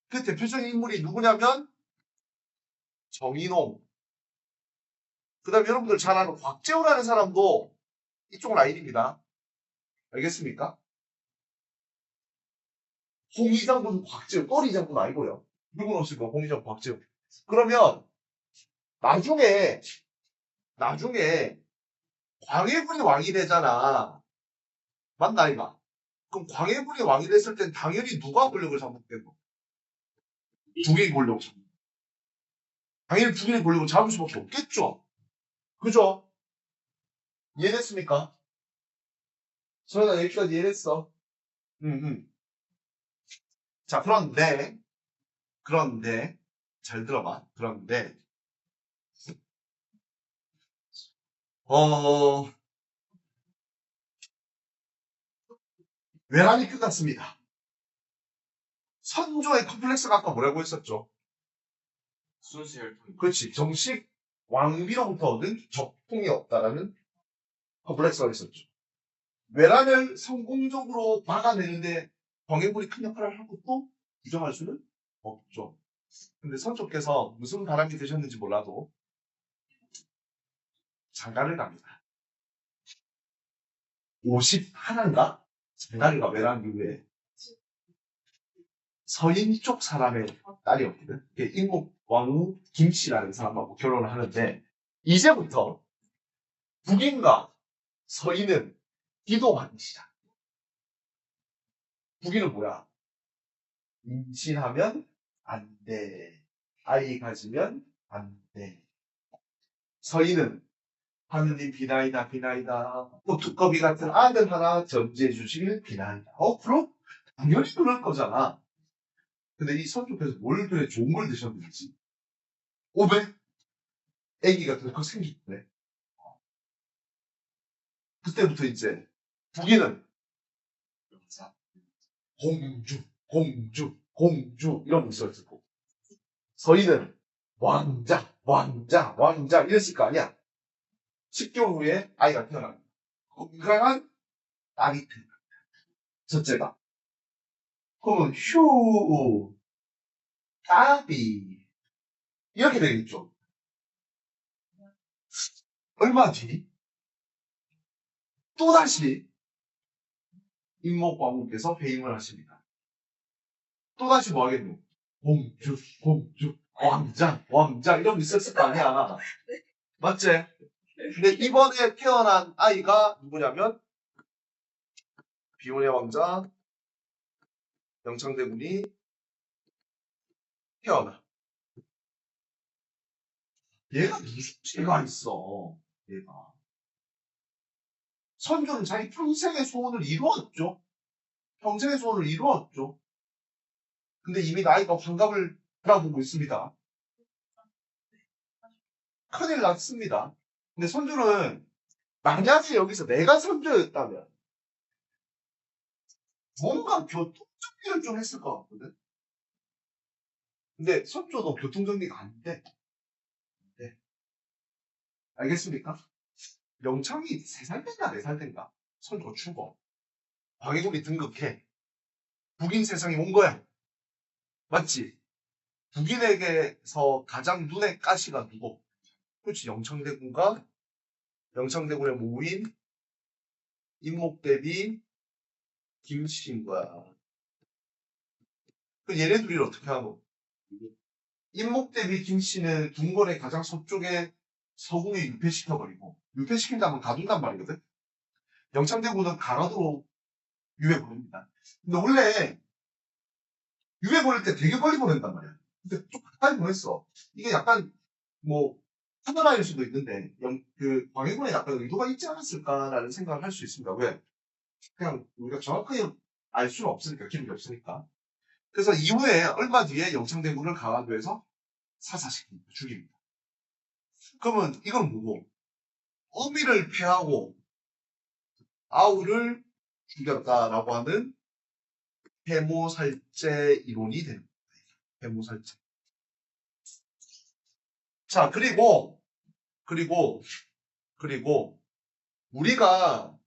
그 대표적인 인물이 누구냐면 정인홍. 그 다음에 여러분들 잘 아는 곽재우라는 사람도 이쪽 라인입니다. 알겠습니까? 홍의장군 곽재우, 또리장군 아니고요. 누군 없을까? 홍의장 곽재우. 그러면 나중에 광해군이 왕이 되잖아. 맞나 이마? 그럼 광해군이 왕이 됐을 땐 당연히 누가 권력을 잡겠노? 북이 권력을 잡는. 당연히 북인의 권력을 잡을 수밖에 없겠죠. 그죠? 이해됐습니까? 서연아 여기까지 이해됐어. 자, 그런데, 잘 들어봐. 그런데, 외란이 끝났습니다. 선조의 컴플렉스가 아까 뭐라고 했었죠? 순수 혈통. 그렇지. 정식 왕비로부터 얻은 적통이 없다라는 컴플렉스가 있었죠. 외란을 성공적으로 막아내는데 광해군이 큰 역할을 한 것도 부정할 수는 없죠. 근데 선조께서 무슨 바람이 드셨는지 몰라도 장가를 갑니다. 51인가? 장가를 가 외란 이후에 서인 쪽 사람의 딸이었거든. 인국 왕후 김씨라는 사람하고 결혼을 하는데 이제부터 북인과 서인은 기도하기 시작. 북인은 뭐야? 임신하면 안 돼. 아이 가지면 안 돼. 서인은 하느님 비나이다. 또 두꺼비 같은 아들 하나 전제해 주시길 비나이다. 그럼 당연히 그럴 거잖아. 근데 이 선조께서 뭘 그래 좋은 걸 드셨는지. 왜? 애기가 덜컥 생기네. 그때부터 이제 북인은 공주 이런 문자를 쓰고 서인은 왕자 이랬을 거 아니야. 10개월 후에 아이가 태어납니다. 건강한 딸이 태어납니다. 첫째가. 그러면 휴, 까비. 이렇게 되겠죠. 얼마 뒤? 또다시 임목광우께서 회임을 하십니다. 또다시 뭐 하겠노? 공주, 왕자, 이런 거 있었을 거 아니야. 맞지? 근데 이번에 태어난 아이가 누구냐면, 비혼의 왕자, 영창대군이 태어나. 얘가 무슨 죄가 있어, 얘가. 선조는 자기 평생의 소원을 이루었죠. 평생의 소원을 이루었죠. 근데 이미 나이가 환갑을 바라보고 있습니다. 큰일 났습니다. 근데 선조는 만약에 여기서 내가 선조였다면 뭔가 교통정리를 좀 했을 것 같거든. 근데 선조도 교통정리가 안 돼. 네. 알겠습니까? 영창이 3살 땐가 4살 땐가 선조가 죽어. 광해군이 등극해. 북인 세상이 온 거야. 맞지? 북인에게서 가장 눈에 가시가 누구? 그렇지, 영창대군과 영창대군의 모인 임목대비 김씨인 거야. 그 얘네 둘이 어떻게 하노? 임목대비 김씨는 궁궐의 가장 서쪽에 서궁에 유폐시켜버리고, 유폐시킨다면 가둔단 말이거든? 영창대군은 강화도로 유해 보냅니다. 근데 원래 유해 보낼 때 되게 멀리 보낸단 말이야. 근데 좀 가까이 보냈어. 이게 약간 뭐 하나라일 수도 있는데 그 광해군에 약간 의도가 있지 않았을까라는 생각을 할 수 있습니다. 왜? 그냥 우리가 정확하게 알 수는 없으니까, 기록이 없으니까. 그래서 이후에 얼마 뒤에 영창대군을 강화도에서 사사시킵니다. 죽입니다. 그러면 이건 뭐고? 어미를 피하고 아우를 죽였다라고 하는 해모살제 이론이 됩니다. 해모살제. 자, 그리고 우리가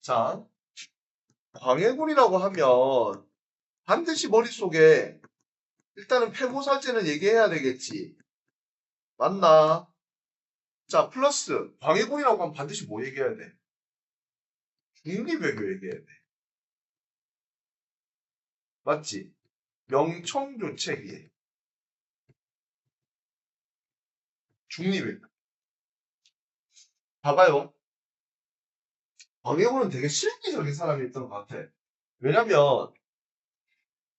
자, 광해군이라고 하면 반드시 머릿속에 일단은 해모살제는 얘기해야 되겠지. 맞나? 자, 플러스 광해군이라고 하면 반드시 뭐 얘기해야 돼? 중립외교 얘기해야 돼. 맞지? 명청조책이 중립외교. 봐봐요. 광해군은 되게 실기적인 사람이었던 것 같아. 왜냐면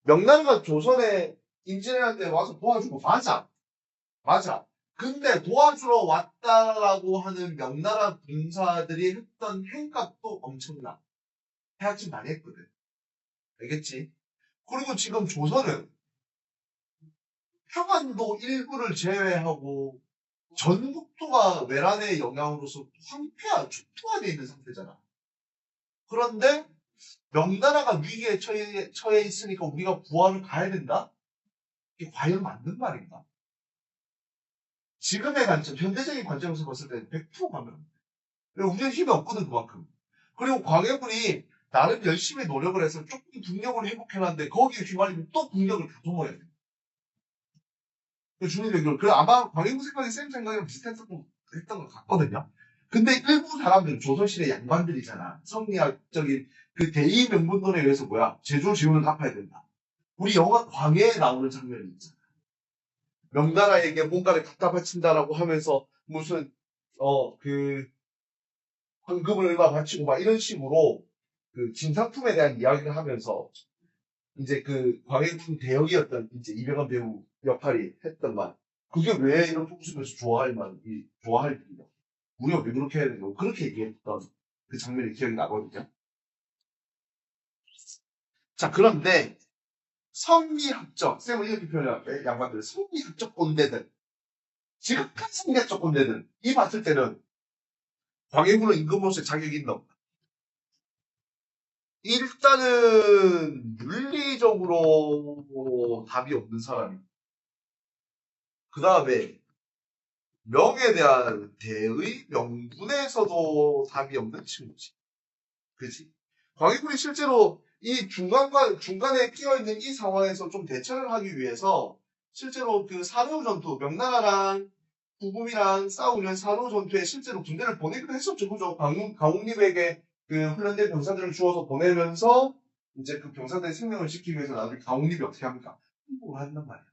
명나라가 조선에 임진왜란 때 와서 도와주고 맞아. 근데 도와주러 왔다라고 하는 명나라 군사들이 했던 행각도 엄청나. 해악질 많이 했거든. 알겠지? 그리고 지금 조선은 평안도 일부를 제외하고 전국토가 외란의 영향으로서 황폐화, 축토화되어 있는 상태잖아. 그런데 명나라가 위기에 처해 있으니까 우리가 구하러 가야 된다? 이게 과연 맞는 말인가? 지금의 관점, 현대적인 관점에서 봤을 때는 100% 가면 우리는 힘이 없거든, 그만큼. 그리고 광해군이 나름 열심히 노력을 해서 조금 국력을 회복해놨는데 거기에 휘말리면 또 국력을 가져먹어야 돼. 중립외교를. 그래, 아마 광해군 생각이 쌤 생각이랑 비슷했던 것 같거든요. 근데 일부 사람들은 조선시대 양반들이잖아. 성리학적인 그 대의 명분론에 의해서 제조 지원을 갚아야 된다. 우리 영화 광해에 나오는 장면이 있잖아. 명나라에게 뭔가를 갖다 바친다라고 하면서 무슨 황금을 얼마 바치고 막 이런 식으로 그 진상품에 대한 이야기를 하면서 이제 그 광해군 대역이었던 이제 이병헌 배우 역할이 했던 말. 그게 왜 이렇게 웃으면서 좋아할 일이냐. 우리가 왜 그렇게 해야 되냐고 그렇게 얘기했던 그 장면이 기억이 나거든요. 자, 그런데 성리학적, 쌤은 이렇게 표현할게. 양반들 성리학적 꼰대들, 지극한 성리학적 꼰대들 이 봤을 때는 광해군은 임금으로서의 자격이 있나 없다. 일단은 물리적으로 답이 없는 사람이. 그 다음에 명에 대한 대의 명분에서도 답이 없는 친구지. 그지? 광해군이 실제로 이 중간에 끼어있는 이 상황에서 좀 대처를 하기 위해서 실제로 그 사료 전투, 명나라랑 구금이랑 싸우는 사료 전투에 실제로 군대를 보내기도 했었죠. 그죠? 강웅립에게 그 훈련된 병사들을 주어서 보내면서 이제 그 병사들의 생명을 지키기 위해서 나중에 강웅립이 어떻게 합니까? 항복을 한단 말이에요.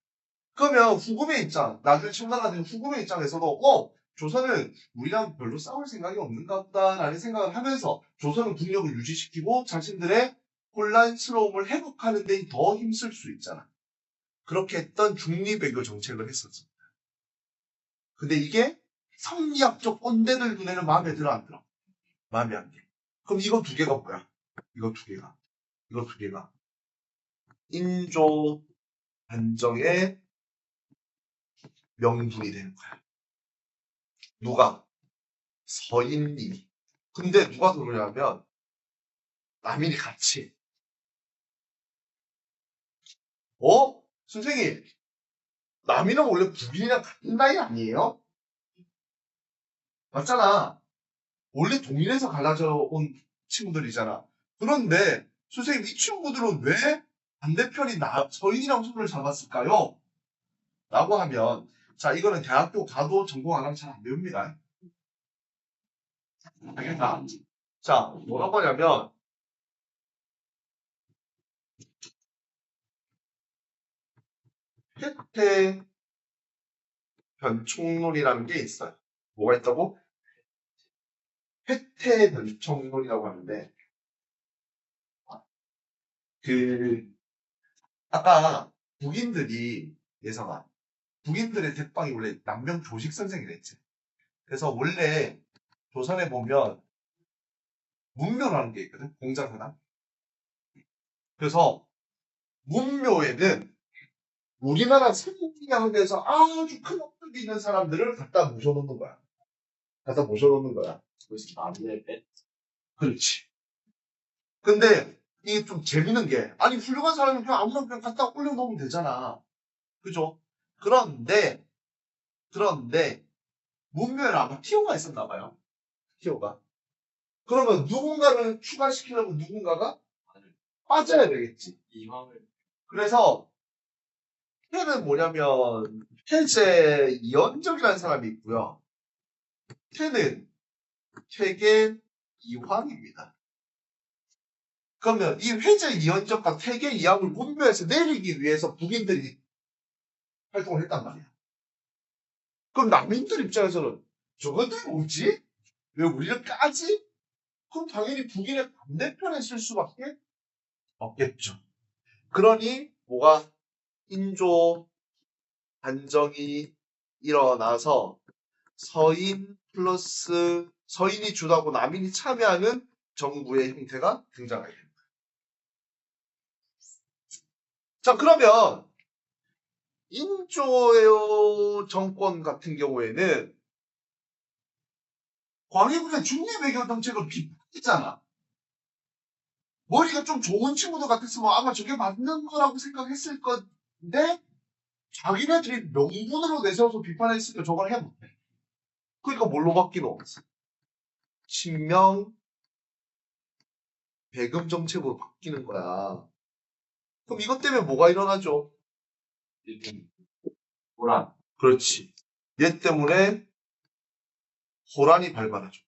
그러면 후금의 입장, 나중에 청나라된 후금의 입장에서도 조선은 우리랑 별로 싸울 생각이 없는가 보다라는 생각을 하면서 조선은 국력을 유지시키고 자신들의 혼란스러움을 회복하는 데 더 힘쓸 수 있잖아. 그렇게 했던 중립외교 정책을 했었어. 근데 이게 성리학적 꼰대들 눈에는 마음에 들어 안 들어? 마음에 안 들어. 그럼 이거 두 개가 뭐야? 이거 두 개가 인조 반정의 명분이 되는 거야. 누가? 서인님이. 근데 누가 그러냐면 남인이 같이. 선생님, 남인은 원래 북인이랑 같은 나이 아니에요? 맞잖아. 원래 동일해서 갈라져 온 친구들이잖아. 그런데 선생님, 이 친구들은 왜 반대편이 서인이랑 손을 잡았을까요? 라고 하면, 자, 이거는 대학교 가도 전공 안 하면 잘 안 배웁니다. 알겠다? 자, 뭐라고 하냐면, 혜태 변총론이라는 게 있어요. 뭐가 있다고? 혜태 변총론이라고 하는데, 아까 북인들이, 예성아, 북인들의 대빵이 원래 남명 조식 선생이랬지. 그래서 원래 조선에 보면 문묘라는 게 있거든, 공자사당. 그래서 문묘에는 우리나라 생리학에서 아주 큰 업적이 있는 사람들을 갖다 모셔놓는 거야. 그래서 남의 배 그렇지. 근데 이게 좀 재밌는 게, 아니 훌륭한 사람은 그냥 아무나 그냥 갖다 올려놓으면 되잖아. 그죠? 그런데 문묘에는 아마 티오가 있었나 봐요. 티오가. 그러면 누군가를 추가시키려면 누군가가 빠져야 되겠지. 이황을 그래서 태는 뭐냐면 태제 이연적이라는 사람이 있고요. 태는 태계 이황입니다. 그러면 이 회제 이연적과 태계 이황을 문묘에서 내리기 위해서 북인들이 활동을 했단 말이야. 그럼 남인들 입장에서는 저것들이 뭐지? 왜 우리를 까지? 그럼 당연히 북인의 반대편에 쓸 수밖에 없겠죠. 그러니 뭐가 인조 반정이 일어나서 서인 플러스 서인이 주도하고 남인이 참여하는 정부의 형태가 등장하게 됩니다. 자, 그러면 인조 정권 같은 경우에는 광해군의 중립외교 정책을 비판했잖아. 머리가 좀 좋은 친구들 같았으면 아마 저게 맞는 거라고 생각했을 건데 자기네들이 명분으로 내세워서 비판했으니까 저걸 해못해. 그러니까 뭘로 바뀌노? 친명 배금 정책으로 바뀌는 거야. 그럼 이것 때문에 뭐가 일어나죠? 호란 그렇지. 얘 때문에 호란이 발발하죠.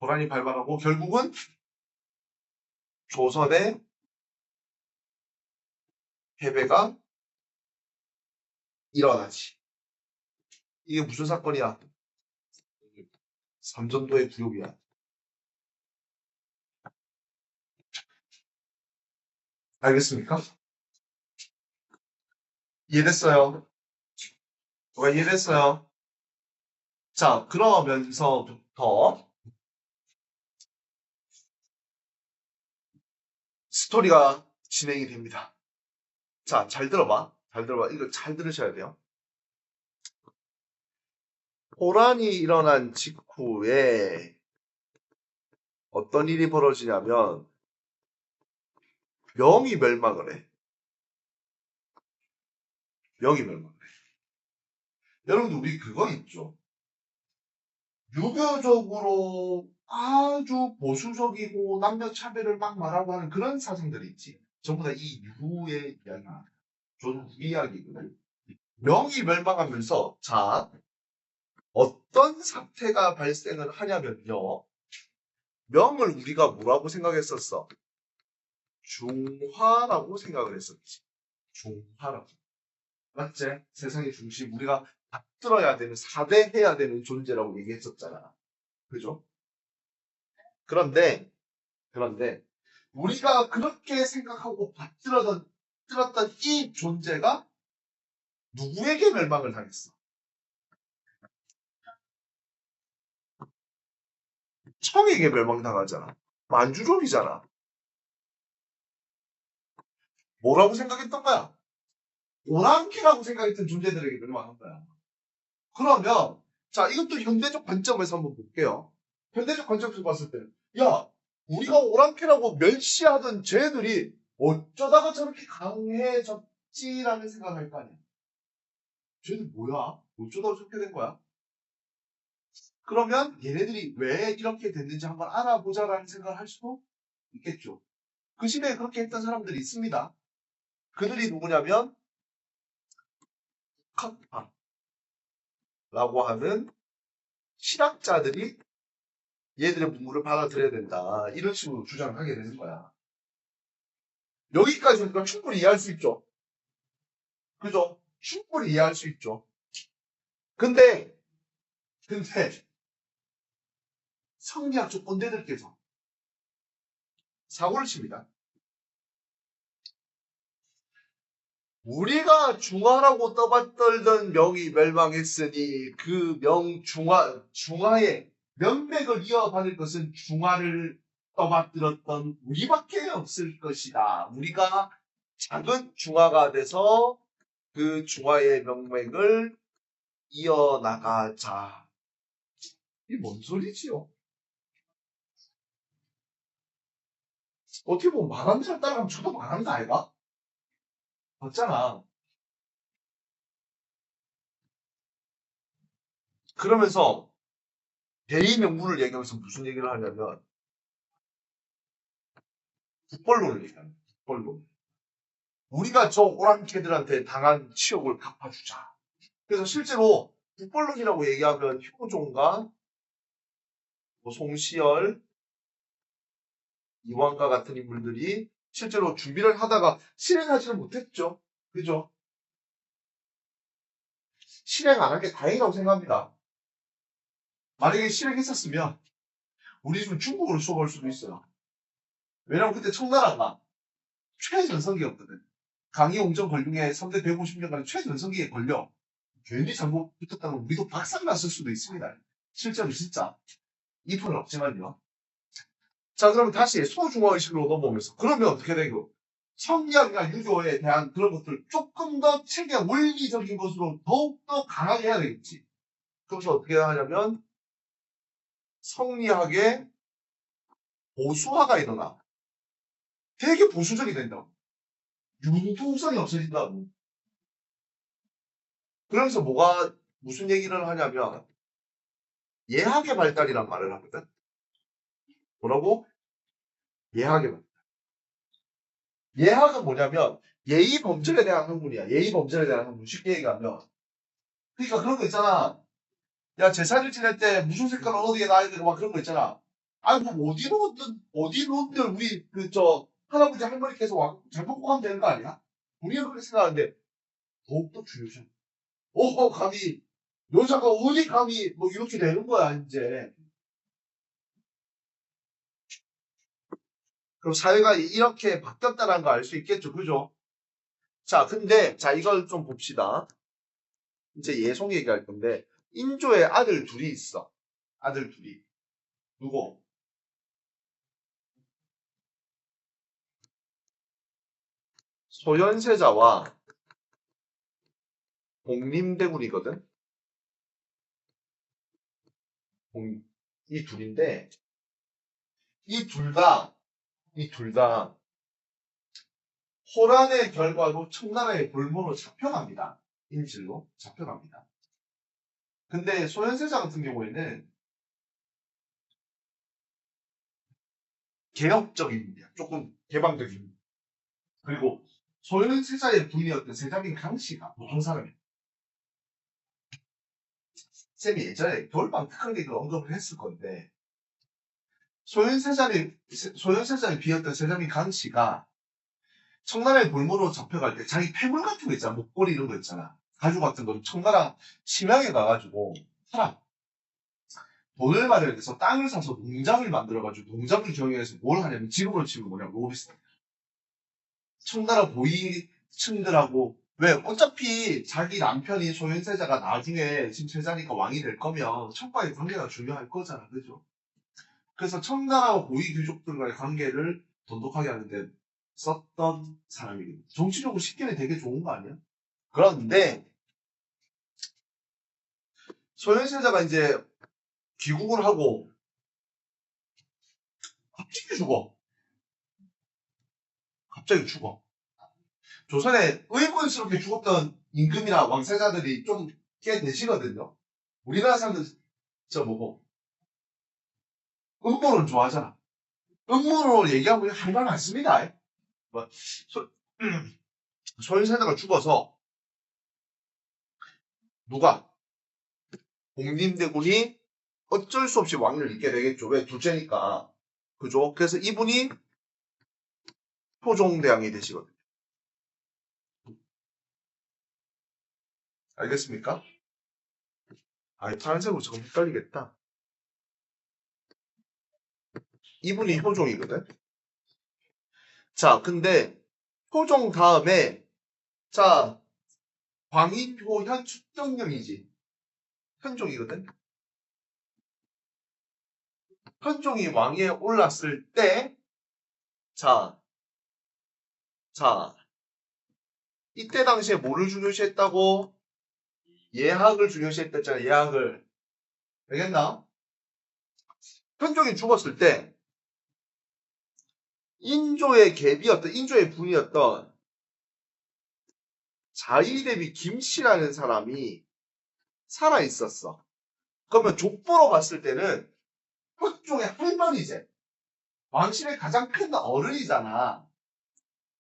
호란이 발발하고 결국은 조선의 패배가 일어나지. 이게 무슨 사건이야? 삼전도의 굴욕이야. 알겠습니까? 이해됐어요? 누가 이해됐어요? 자, 그러면서부터 스토리가 진행이 됩니다. 자, 잘 들어봐. 이거 잘 들으셔야 돼요. 호란이 일어난 직후에 어떤 일이 벌어지냐면 명이 멸망을 해. 여러분들 우리 그거 있죠. 유교적으로 아주 보수적이고 남녀 차별을 막 말하고 하는 그런 사상들이 있지. 전부 다 이 유의 이야기입니다. 조선 후기 이야기거든. 명이 멸망하면서 자 어떤 사태가 발생을 하냐면요. 명을 우리가 뭐라고 생각했었어? 중화라고 생각을 했었지. 중화라고. 맞지? 세상의 중심, 우리가 받들어야 되는, 사대해야 되는 존재라고 얘기했었잖아. 그죠? 그런데, 우리가 그렇게 생각하고 받들었던 이 존재가 누구에게 멸망을 당했어? 청에게 멸망당하잖아. 만주족이잖아. 뭐라고 생각했던 거야? 오랑캐라고 생각했던 존재들에게 멸망한 거야. 그러면, 자, 이것도 현대적 관점에서 한번 볼게요. 현대적 관점에서 봤을 때는, 야, 우리가 오랑캐라고 멸시하던 쟤들이 어쩌다가 저렇게 강해졌지라는 생각을 할 거 아니야. 쟤들 뭐야? 어쩌다가 저렇게 된 거야? 그러면 얘네들이 왜 이렇게 됐는지 한번 알아보자라는 생각을 할 수도 있겠죠. 그 시대에 그렇게 했던 사람들이 있습니다. 그들이 누구냐면, 카파라고 하는 실학자들이 얘들의 문물을 받아들여야 된다. 이런 식으로 주장을 하게 되는 거야. 여기까지 우리가 충분히 이해할 수 있죠. 그죠? 충분히 이해할 수 있죠. 근데 성리학적 꼰대들께서 사고를 칩니다. 우리가 중화라고 떠받들던 명이 멸망했으니 그 중화의 명맥을 이어받을 것은 중화를 떠받들었던 우리밖에 없을 것이다. 우리가 작은 중화가 돼서 그 중화의 명맥을 이어나가자. 이게 뭔 소리지요? 어떻게 보면 말하는 사람 따라가면 저도 말하는 거 아이가? 맞잖아. 그러면서 대의 명분을 얘기하면서 무슨 얘기를 하냐면 국벌론을 얘기합니다. 국벌론. 우리가 저 오랑캐들한테 당한 치욕을 갚아주자. 그래서 실제로 국벌론이라고 얘기하면 효종과 뭐 송시열, 이황과 같은 인물들이 실제로 준비를 하다가 실행하지는 못했죠. 그죠? 실행 안 한 게 다행이라고 생각합니다. 만약에 실행했었으면 우리 집 중국으로 수업할 수도 있어요. 왜냐면 그때 청나라가 최전성기였거든. 강희옹정 걸중에 3대 150년간 최전성기에 걸려 괜히 잘못 붙었다면 우리도 박살났을 수도 있습니다. 실제로 진짜 2%는 없지만요. 자, 그러면 다시 소중화의식으로 넘어오면서 그러면 어떻게 되고 성리학이나 유교에 대한 그런 것들 조금 더 체계 원리적인 것으로 더욱더 강하게 해야 되겠지. 그래서 어떻게 하냐면 성리학의 보수화가 일어나. 되게 보수적이 된다고. 융통성이 없어진다고. 그러면서 무슨 얘기를 하냐면, 예학의 발달이란 말을 하거든. 뭐라고? 예학의 발달. 예학은 뭐냐면, 예의 범절에 대한 학문이야. 예의 범절에 대한 학문. 쉽게 얘기하면. 그러니까 그런 거 있잖아. 야, 제사를 지낼 때 무슨 색깔 어디에 놔야 되고 막 그런 거 있잖아. 아니, 뭐, 어디로든 우리, 할아버지 할머니께서 와, 잘 먹고 가면 되는 거 아니야? 우리는 그렇게 생각하는데, 더욱더 중요시. 감히, 여자가 어디 감히, 뭐, 이렇게 되는 거야, 이제. 그럼 사회가 이렇게 바뀌었다는 거 알 수 있겠죠, 그죠? 자, 이걸 좀 봅시다. 이제 예송 얘기할 건데, 인조에 아들 둘이 있어. 아들 둘이. 누구? 소현세자와 공림대군이거든? 이 둘인데, 이 둘 다, 호란의 결과로 청나라의 볼모로 잡혀갑니다. 인질로 잡혀갑니다. 근데 소현세자 같은 경우에는 개혁적인 인물이야. 조금 개방적인 인물. 그리고 소현세자의 부인이었던 세자빈 강씨가 보통 사람이야. 쌤이 예전에 겨울방 특강대 그 언급을 했을 건데 소현세자의 비었던 세자빈 강씨가 청나라의 볼모로 잡혀갈 때 자기 폐물 같은 거 있잖아. 목걸이 이런 거 있잖아. 가죽 같은 거 청나라 심양에 가가지고 팔아. 돈을 마련해서 땅을 사서 농장을 만들어가지고 농장을 경영해서 뭘 하냐면 지금으로 치면 뭐냐면 로비스트. 청나라 고위층들하고 왜 어차피 자기 남편이 소현세자가 나중에 지금 세자니까 왕이 될 거면 청과의 관계가 중요할 거잖아. 그죠? 그래서 청나라 고위 귀족들과의 관계를 돈독하게 하는데 썼던 사람이거든. 정치적으로 쉽게는 되게 좋은 거 아니야? 그런데 소현세자가 이제 귀국을 하고 갑자기 죽어. 갑자기 죽어. 조선에 의문스럽게 죽었던 임금이나 왕세자들이 좀 꽤 되시거든요. 우리나라 사람들 저 뭐고 음모론 좋아하잖아. 음모론 얘기하면 할 말 많습니다. 뭐, 소현세자가 죽어서 누가 공림대군이 어쩔 수 없이 왕위를 잇게 되겠죠. 왜? 둘째니까. 그죠? 그래서 이분이 표종대왕이 되시거든요. 알겠습니까? 아이, 파란색으로 조금 헷갈리겠다. 이분이 효종이거든. 자, 근데 효종 다음에 자, 광인효 현 축정령이지. 현종이거든. 현종이 왕위에 올랐을 때 자, 이때 당시에 뭐를 중요시했다고? 예학을 중요시했댔잖아. 예학을. 알겠나? 현종이 죽었을 때 인조의 부인이었던 자의대비 김씨라는 사람이 살아있었어. 그러면 족보로 봤을 때는 현종의 할머니제. 왕실의 가장 큰 어른이잖아.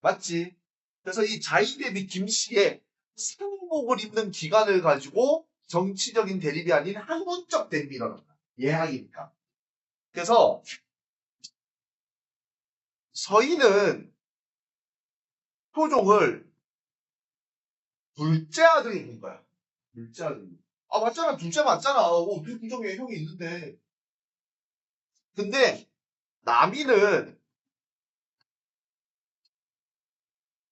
맞지? 그래서 이 자의대비 김씨의 상복을 입는 기간을 가지고 정치적인 대립이 아닌 학문적 대립이 일어난다. 예학이니까. 그래서 서인은 효종을 둘째 아들로 본 거야. 둘째 아들로. 아, 맞잖아. 둘째 맞잖아. 어떻게 둘째 형이 있는데. 근데 남이는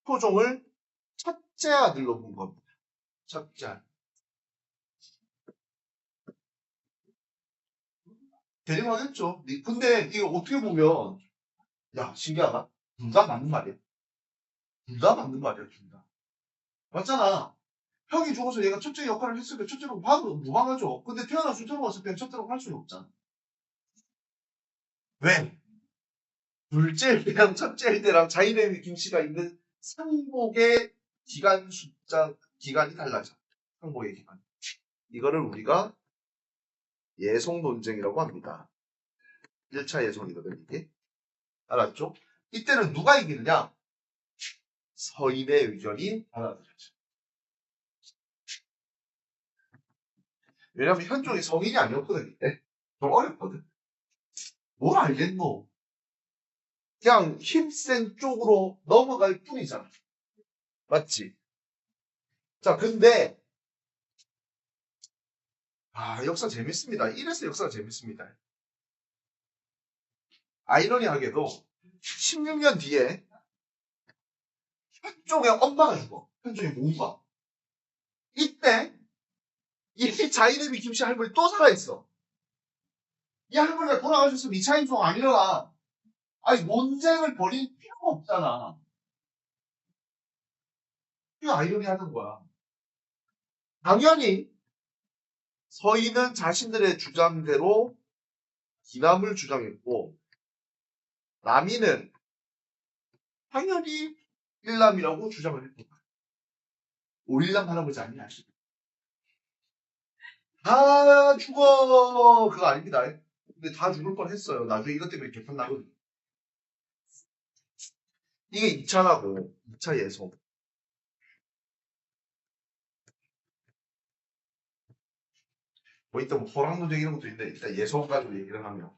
효종을 첫째 아들로 본 겁니다. 첫째 아들. 대립하겠죠. 근데 이거 어떻게 보면 야, 신기하다. 둘 다 맞는 말이야. 둘 다 맞는 말이야, 둘 다. 맞잖아. 형이 죽어서 얘가 첫째 역할을 했으니까 첫째로 봐도 무방하죠. 근데 태어나서 둘째로 왔을 때는 첫째로 할 수는 없잖아. 왜? 둘째일 때랑 첫째일 때랑 자이레미 김씨가 있는 상복의 기간이 달라져. 상복의 기간. 이거를 우리가 예송 논쟁이라고 합니다. 1차 예송이거든, 이게. 알았죠? 이때는 누가 이기느냐? 서인의 의견이 받아들여져. 왜냐면 현종이 성인이 아니었거든, 이때. 좀 어렵거든. 뭘 알겠노? 그냥 힘센 쪽으로 넘어갈 뿐이잖아. 맞지? 자, 근데, 역사 재밌습니다. 이래서 역사가 재밌습니다. 아이러니하게도 16년 뒤에 현종의 엄마가 죽어. 현종의 모우가. 이때 이 자이레비 김씨 할머니 또 살아있어. 이 할머니가 돌아가셨으면 2차 인종 아니려나. 아니, 논쟁을 벌일 필요가 없잖아. 이거 아이러니하는 거야. 당연히 서인은 자신들의 주장대로 기남을 주장했고 남인은 당연히 일남이라고 주장을 했던 거야. 오일남 할아버지 아니야. 다 죽어. 그거 아닙니다. 근데 다 죽을 뻔했어요. 나중에 이것 때문에 개판 나거든. 이게 2차라고 2차 예송. 뭐 일단 뭐 호랑노적 이런 것도 있는데 일단 예송 가지고 얘기를 하면.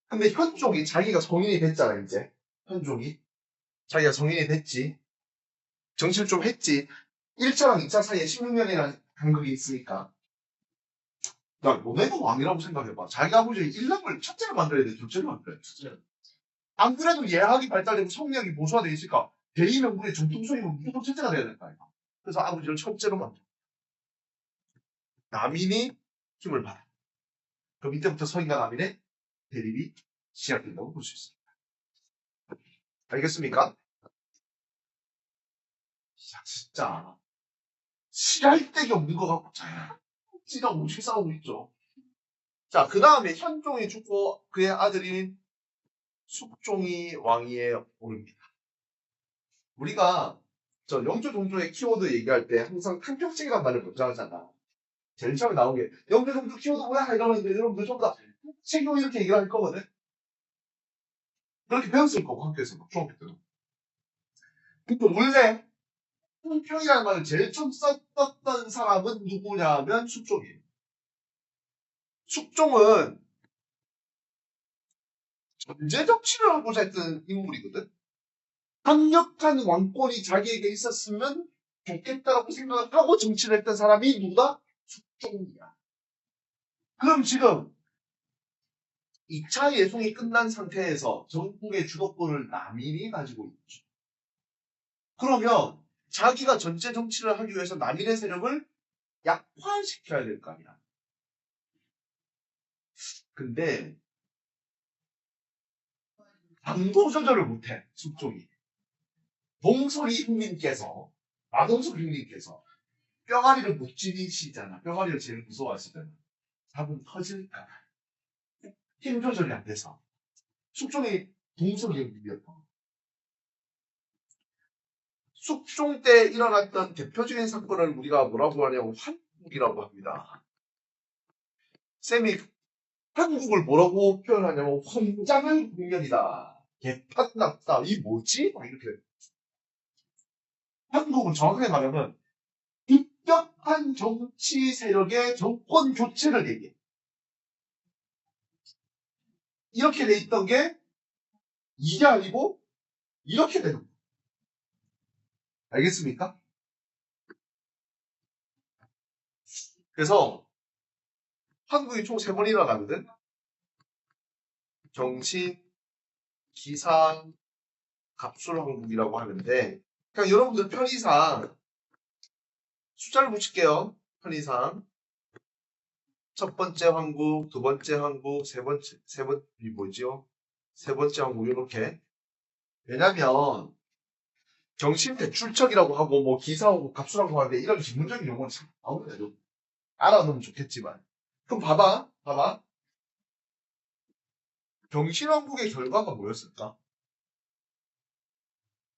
근데 현종이 자기가 성인이 됐잖아 이제. 현종이 자기가 성인이 됐지. 정치를 좀 했지. 1차랑 2차 사이에 16년이라는 간극이 있으니까. 야, 너네가 왕이라고 생각해봐. 자기 아버지의 일남을 첫째를 만들어야 돼, 둘째를 만들어야 돼. 첫째를. 안 그래도 예학이 발달되고 성리학이 보수화되어 있으니까 대의 명분의 정통성이면 무조건 첫째가 돼야 된다. 이거. 그래서 아버지를 첫째로 만들어. 남인이 힘을 받아. 그럼 이때부터 서인과 남인의 대립이 시작된다고 볼 수 있습니다. 알겠습니까? 야, 진짜 시할 데가 없는 것 같고 진짜 오직 싸우고 있죠. 자, 그 다음에 현종이 죽고 그의 아들인 숙종이 왕위에 오릅니다. 우리가 저 영조 종조의 키워드 얘기할 때 항상 탄평증이란 말을 먼저 하잖아. 제일 처음에 나온 게 영조 종조 키워드 뭐야? 이러면 여러분들 전부 다 책용 이렇게 얘기를 할 거거든. 그렇게 배웠을 거고 학교에서 중학교 때도. 근데 원래 탄평이라는 말을 제일 처음 썼던 사람은 누구냐면 숙종이에요. 숙종은 전제 정치를 하고자 했던 인물이거든. 강력한 왕권이 자기에게 있었으면 좋겠다라고 생각을 하고 정치를 했던 사람이 누구다? 숙종이야. 그럼 지금 2차 예송이 끝난 상태에서 전국의 주도권을 남인이 가지고 있죠. 그러면 자기가 전체 정치를 하기 위해서 남인의 세력을 약화시켜야 될 거 아니야. 근데 당도 조절을 못해, 숙종이. 동설이 형님께서, 마동석 형님께서 뼈가리를 못 지니시잖아. 뼈가리를 제일 무서워하시잖아. 답은 터질까 봐. 힘 조절이 안 돼서. 숙종이 동석이 형님이었던. 숙종 때 일어났던 대표적인 사건을 우리가 뭐라고 하냐면 환국이라고 합니다. 쌤이 한국을 뭐라고 표현하냐면 환장한 국면이다. 개판났다. 이 뭐지? 막 이렇게. 한국은 정확하게 말하면 급격한 정치 세력의 정권 교체를 얘기해. 이렇게 돼 있던 게 이게 아니고 이렇게 되는 거야. 알겠습니까? 그래서 한국이 총 3번 일어나거든. 정신, 기상, 갑술왕국이라고 하는데 그냥 여러분들 편의상 숫자를 붙일게요. 편의상 첫 번째 황국, 두 번째 황국, 이 뭐지요? 세 번째 황국 이렇게. 왜냐면 정신대출척이라고 하고 뭐 기사하고 갑술왕국 하는데 이런 전문적인 용어는 참 나오거든요. 알아놓으면 좋겠지만. 그럼 봐봐. 정신왕국의 결과가 뭐였을까?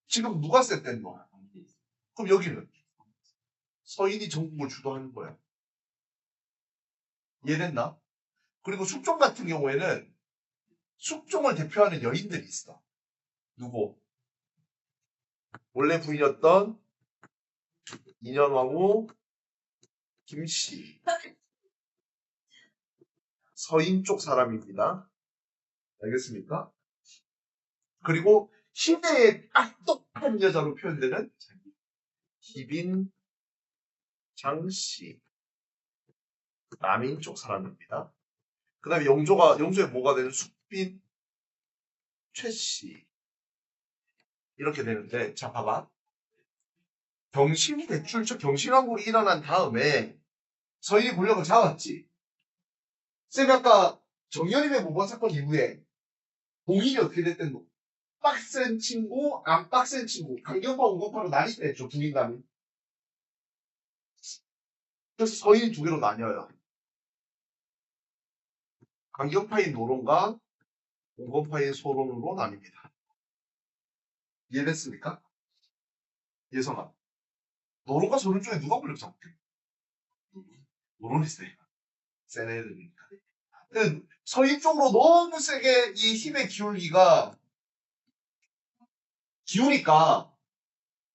지금 누가 셌던 거야? 그럼 여기는 서인이 전국을 주도하는 거야. 이해됐나? 그리고 숙종 같은 경우에는 숙종을 대표하는 여인들이 있어. 누구? 원래 부인이었던 인현왕후 김씨. 서인 쪽 사람입니다. 알겠습니까? 그리고 시대의 악독한 여자로 표현되는 기빈 장씨. 남인 쪽 사람입니다. 그 다음에 영조의 뭐가 되는 숙빈 최씨. 이렇게 되는데, 자, 봐봐. 경신대출처 경신왕국이 일어난 다음에 서인이 권력을 잡았지. 쌤이 아까 정연임의 모범 사건 이후에 동인이 어떻게 됐든 거. 빡센 친구, 안 빡센 친구, 강경파, 온건파로 나뉘겠죠, 부인감이. 그래서 서인이 두 개로 나뉘어요. 강경파인 노론과 온건파인 소론으로 나뉩니다. 이해됐습니까? 예성아. 노론과 소론 중에 누가 권력 잡을게? 노론이 세. 센 애들이니까. 서인 쪽으로 너무 세게 이 힘의 기울기가 기우니까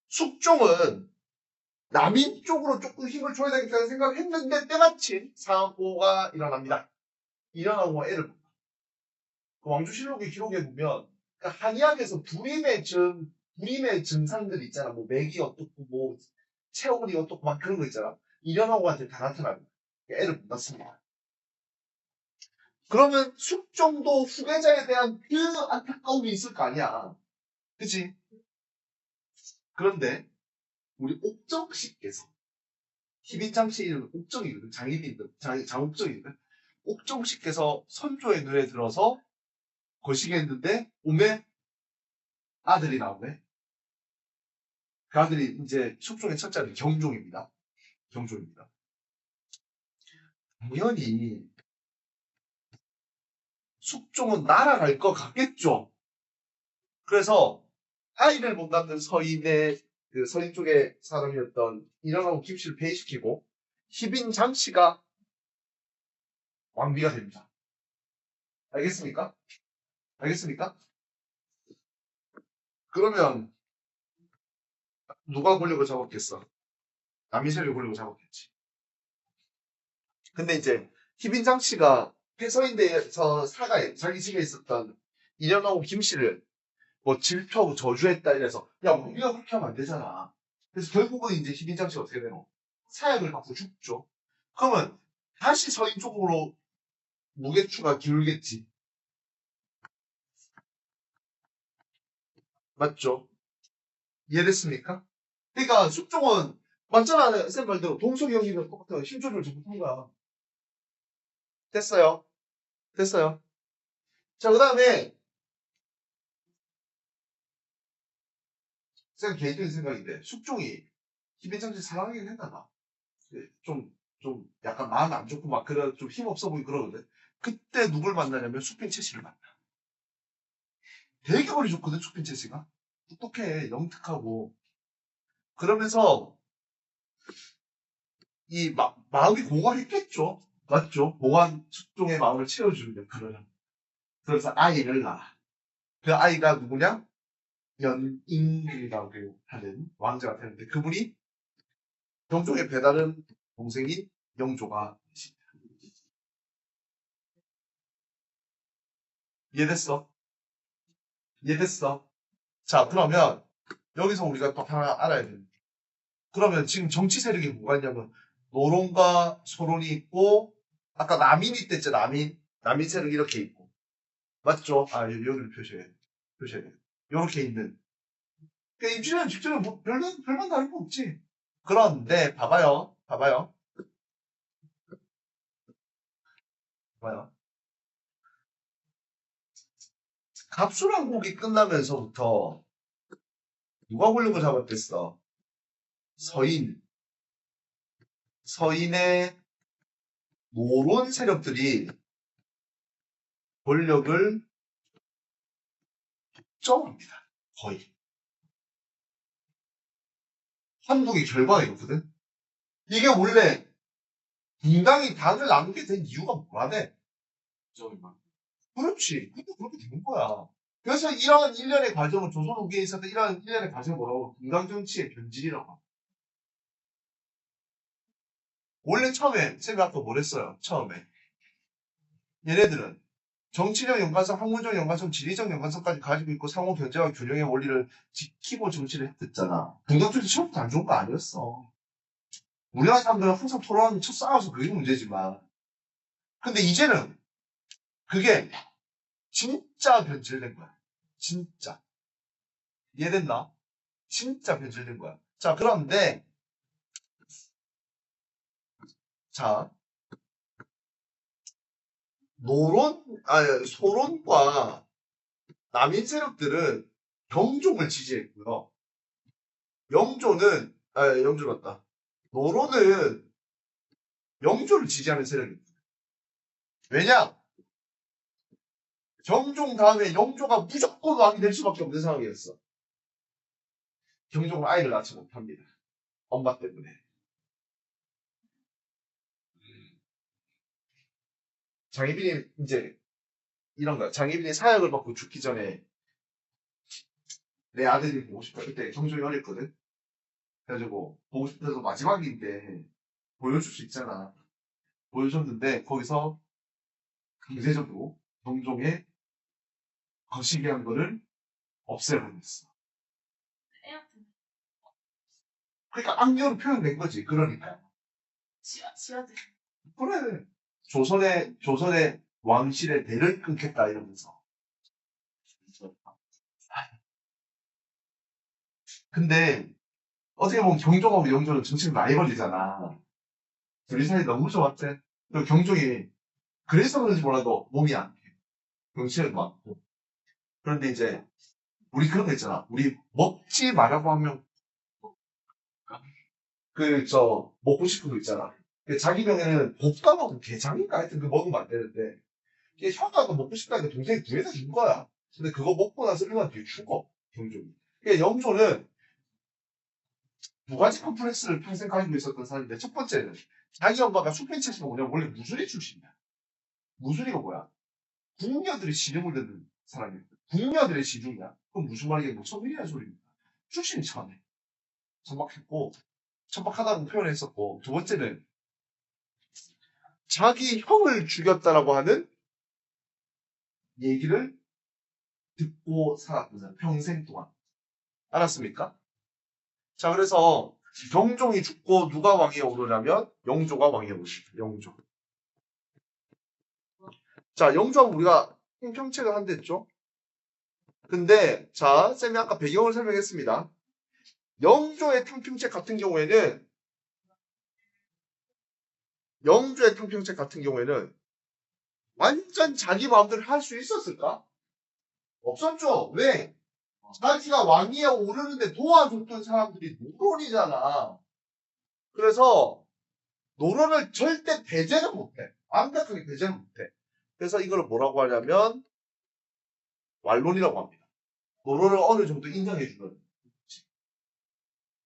숙종은 남인 쪽으로 조금 힘을 줘야 되겠다는 생각을 했는데 때마침 사고가 일어납니다. 일어나고 애를 본다. 그 왕조실록의 기록에 보면 그 한의학에서 불임의 증상들 있잖아. 뭐 맥이 어떻고 뭐 체온이 어떻고 막 그런 거 있잖아. 일어나고한테 다 나타납니다. 애를 못 낳습니다. 그러면 숙종도 후계자에 대한 그 안타까움이 있을 거 아니야. 그치? 그런데 우리 옥정씨께서 희빈장씨 이름은 옥정이거든. 장옥정이거든. 옥정씨께서 선조의 눈에 들어서 거시기했는데 오매 아들이 나오네. 그 아들이 이제 숙종의 첫째 아들 경종입니다. 경종입니다. 당연히 숙종은 날아갈 것 같겠죠. 그래서 아이를 못 낳는 그 서인 쪽의 사람이었던 일어나고 김씨를 폐위시키고 희빈장 씨가 왕비가 됩니다. 알겠습니까? 알겠습니까? 그러면 누가 권력을 잡았겠어? 남이 세력이 권력을 잡았겠지. 근데 이제 희빈장 씨가 패서인대에서 자기 집에 있었던 일어나고 김씨를 뭐 질투하고 저주했다 이래서 야 우리가 그렇게 하면 안 되잖아. 그래서 결국은 이제 희빈장 씨가 어떻게 되노? 사약을 받고 죽죠. 그러면 다시 서인 쪽으로 무게추가 기울겠지. 맞죠? 이해됐습니까? 그러니까 숙종은 맞잖아. 쌤 말대로 동석이 형이랑 똑같아. 힘 조절 잘못한 거야. 됐어요. 됐어요. 자, 그 다음에 쌤 개인적인 생각인데 숙종이 김현장 씨 사랑하긴 했나 봐. 좀 약간 마음 안 좋고 막 그런 좀 힘없어 보이고 그러거든. 그때 누굴 만나냐면 숙빈채 씨를 만나. 되게 머리 좋거든 숙빈채 씨가. 똑똑해 영특하고 그러면서 마음이 공허했겠죠. 맞죠? 공허한 숙종의 마음을 채워주는 역할을. 그래서 아이를 낳아. 그 아이가 누구냐? 연인이라고 하는 왕자가 되는데 그분이 영종의 배다른 동생인 영조가 되십니다. 이해됐어? 이해됐어? 자, 그러면 여기서 우리가 또 하나 알아야 됩니다. 그러면 지금 정치 세력이 뭐가 있냐면 노론과 소론이 있고 아까 남인이 있댔죠. 남인 세력이 이렇게 있고 맞죠? 아 여기를 표시해야 돼. 이렇게 있는 그러니까 임진왜란 직전에 뭐 별반 다른 거 없지. 그런데 봐봐요. 갑술왕국이 끝나면서부터 누가 권력을 잡았겠어? 서인의 노론 세력들이 권력을 점합니다. 거의. 한국이 결과가 이렇거든? 이게 원래 분당이 당을 나누게 된 이유가 뭐라네? 점이 많. 그렇지. 근데 그렇게 된 거야. 그래서 이러한 일련의 과정을 조선 후기에 있었던 이러한 일련의 과정을 뭐라고? 분당 정치의 변질이라고 합니다. 원래 처음에 제가 아까 뭐랬어요? 처음에 얘네들은 정치적 연관성, 학문적 연관성, 지리적 연관성까지 가지고 있고 상호 견제와 균형의 원리를 지키고 정치를 했댔잖아. 분당 정치 처음부터 안 좋은 거 아니었어. 우리나라 사람들은 항상 토론하면 쳐 싸워서 그게 문제지만. 근데 이제는 그게 진짜 변질된 거야. 진짜. 이해됐나? 진짜 변질된 거야. 자, 그런데, 자, 소론과 남인 세력들은 영종을 지지했고요. 영조 맞다. 노론은 영조를 지지하는 세력입니다. 왜냐? 경종 다음에 영조가 무조건 왕이 될 수밖에 없는 상황이었어. 경종은 아이를 낳지 못합니다. 엄마 때문에. 장희빈이 이제 이런 거야. 장희빈이 사약을 받고 죽기 전에 내 아들이 보고 싶다. 그때 정종이 어렸거든. 그래가지고 보고 싶어서 마지막인데 보여줄 수 있잖아. 보여줬는데 거기서 강제적으로 정종의 거시기한 거를 없애버렸어. 애한테 그러니까 악녀로 표현된 거지. 그러니까. 지하들. 그래. 조선의 왕실의 대를 끊겠다 이러면서. 근데 어떻게 보면 경종하고 영종은 정치적 라이벌이잖아. 둘이 사이 너무 좋았대. 그리고 경종이 그래서 그런지 몰라도 몸이 안 돼. 경치는 많고. 그런데 이제 우리 그런 거 있잖아. 우리 먹지 말라고 하면 먹고 싶은 거 있잖아. 자기 병에는 볶아 먹은 게장인가 하여튼 그 먹으면 안 되는데 이게 형아가 먹고 싶다니까 동생이 구해다 준 거야. 근데 그거 먹고 나서 1년 뒤에 죽어. 경종이. 그러니까 영조는 두 가지 컴플렉스를 평생 가지고 있었던 사람인데 첫 번째는 자기 엄마가 숙빈체시가 뭐냐 원래 무술이 출신이야. 무술이가 뭐야? 궁녀들이 시중을 듣는 사람이야. 궁녀들의 시중이야. 그럼 무슨 말이야? 뭐 천민이라는 소리입니다. 출신이 천해. 천박했고 천박하다고 표현했었고 두 번째는 자기 형을 죽였다라고 하는 얘기를 듣고 살았거든. 평생 동안. 알았습니까? 자, 그래서 경종이 죽고 누가 왕위에 오르냐면 영조가 왕위에 오릅니다. 영조. 자, 영조하고 우리가 평책을 한댔죠. 근데 자, 쌤이 아까 배경을 설명했습니다. 영조의 탕평책 같은 경우에는 완전 자기 마음대로 할 수 있었을까? 없었죠. 왜? 자기가 왕위에 오르는데 도와줬던 사람들이 노론이잖아. 그래서 노론을 절대 배제는 못해. 완벽하게 배제는 못해. 그래서 이걸 뭐라고 하냐면 완론이라고 합니다. 노론을 어느 정도 인정해주는.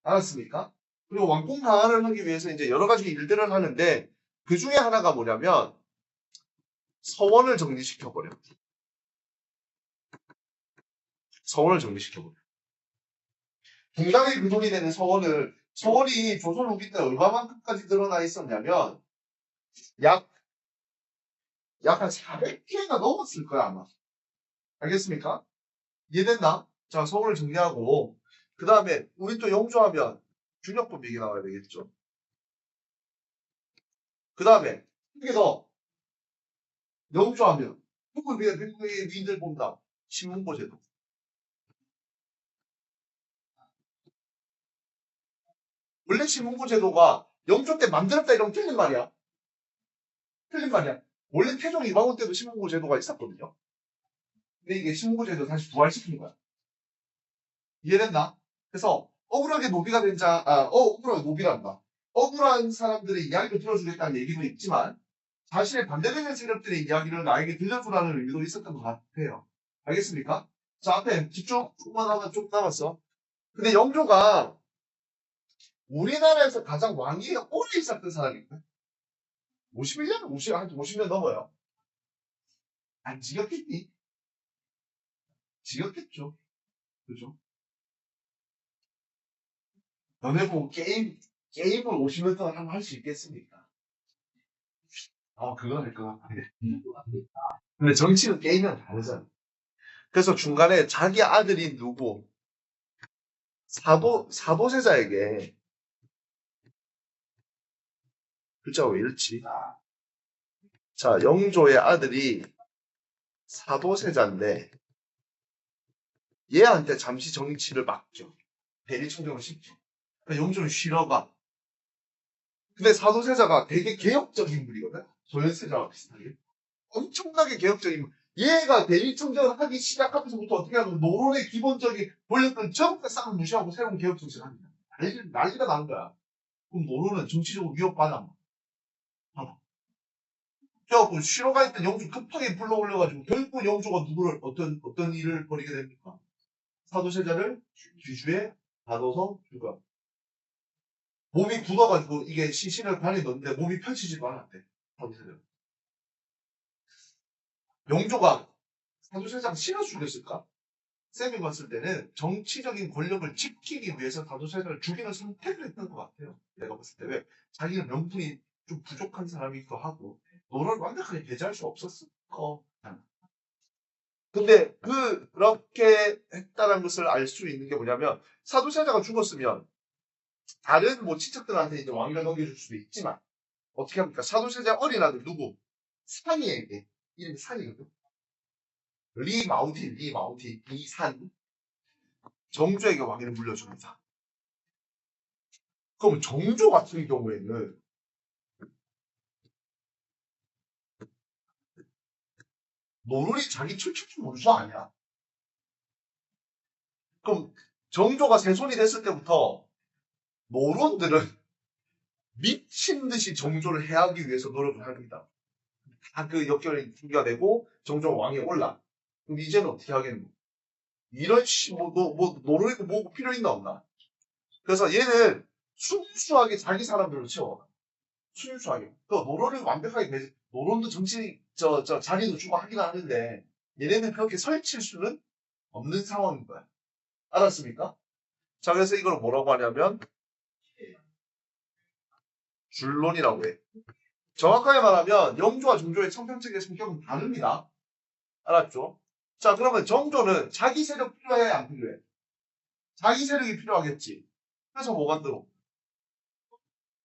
알았습니까? 그리고 왕궁 강화를 하기 위해서 이제 여러 가지 일들을 하는데 그 중에 하나가 뭐냐면 서원을 정리시켜버려. 서원을 정리시켜버려. 동당의 근원이 되는 서원이 조선 후기 때 얼마만큼까지 드러나 있었냐면 약 한 400개가 넘었을 거야 아마. 알겠습니까? 이해됐나? 자, 서원을 정리하고 그 다음에 우리 또 영조하면 균형법 얘기 나와야 되겠죠. 그 다음에 이게 더 영조하면 한국의 위인들 본다. 신문고 제도. 원래 신문고 제도가 영조 때 만들었다 이러면 틀린 말이야. 틀린 말이야. 원래 태종 이방원 때도 신문고 제도가 있었거든요. 근데 이게 신문고 제도 다시 부활시킨 거야. 이해됐나? 그래서 억울하게 노비가 된 억울하게 노비란다. 억울한 사람들의 이야기를 들어주겠다는 얘기도 있지만 자신의 반대되는 세력들의 이야기를 나에게 들려주라는 의미도 있었던 것 같아요. 알겠습니까? 자, 앞에 집중 조금만 하면 좀 남았어. 근데 영조가 우리나라에서 가장 왕위에 오래 있었던 사람인가? 51년? 한 50년 넘어요. 안 지겹겠니? 지겹겠죠. 그죠? 너네 보고 게임을 50년 동안 한번 할 수 있겠습니까? 그건 할 것 같아. 근데 정치는 게임이랑 다르잖아. 그래서 중간에 자기 아들이 누구? 사도세자에게 글자가 왜 이렇지? 자, 영조의 아들이 사도세자인데 얘한테 잠시 정치를 맡겨. 대리청정을 시켜. 그러니까 영조는 쉬러 가. 근데 사도세자가 되게 개혁적인 인물이거든. 조연세자와 비슷하게. 엄청나게 개혁적인 인물. 얘가 대리청정을 하기 시작하면서부터 어떻게 하면 노론의 기본적인 권력들은 전부 다 싹 무시하고 새로운 개혁 정치를 합니다. 난리가 나는 거야. 그럼 노론은 정치적으로 위협받아. 그래갖고 쉬러 갈 때 영조 급하게 불러올려가지고 결국 영조가 누구를 어떤 일을 벌이게 됩니까? 사도세자를 귀주에 가둬서 죽어. 몸이 굳어가지고 이게 시신을 발에 넣는데 몸이 펼치지도 않았대. 사도세자. 영조가 사도세자가 싫어 죽였을까? 쌤이 봤을 때는 정치적인 권력을 지키기 위해서 사도세자를 죽이는 선택을 했던 것 같아요. 내가 봤을 때. 왜? 자기는 명분이 좀 부족한 사람이기도 하고, 노를 완벽하게 배제할 수 없었을 거. 근데 그렇게 했다는 것을 알 수 있는 게 뭐냐면, 사도세자가 죽었으면, 다른 뭐 친척들한테 이제 왕위를 넘겨줄 수도 있지만, 어떻게 합니까? 사도세자 어린 아들 누구? 산이에게. 이름이 산이거든. 리마우티, 이산. 정조에게 왕위를 물려줍니다. 그럼 정조 같은 경우에는 노론이 자기 출처 원수 아니야. 그럼 정조가 세손이 됐을 때부터 노론들은 미친 듯이 정조를 해하기 위해서 노력을 합니다. 다 그 역결이 이겨내고 정조가 왕위에 올라. 그럼 이제는 어떻게 하겠노? 이런 노론이고 뭐고 필요 있나 없나? 그래서 얘는 순수하게 자기 사람들로 채워. 순수하게. 그 노론을 완벽하게 노론도 정치 자리도 주고 하긴 하는데 얘네는 그렇게 설칠 수는 없는 상황인 거야. 알았습니까? 자, 그래서 이걸 뭐라고 하냐면 줄론이라고 해. 정확하게 말하면 영조와 정조의 청평책의 성격은 다릅니다. 알았죠? 자, 그러면 정조는 자기 세력 필요해 안 필요해? 자기 세력이 필요하겠지. 그래서 뭐 만들어?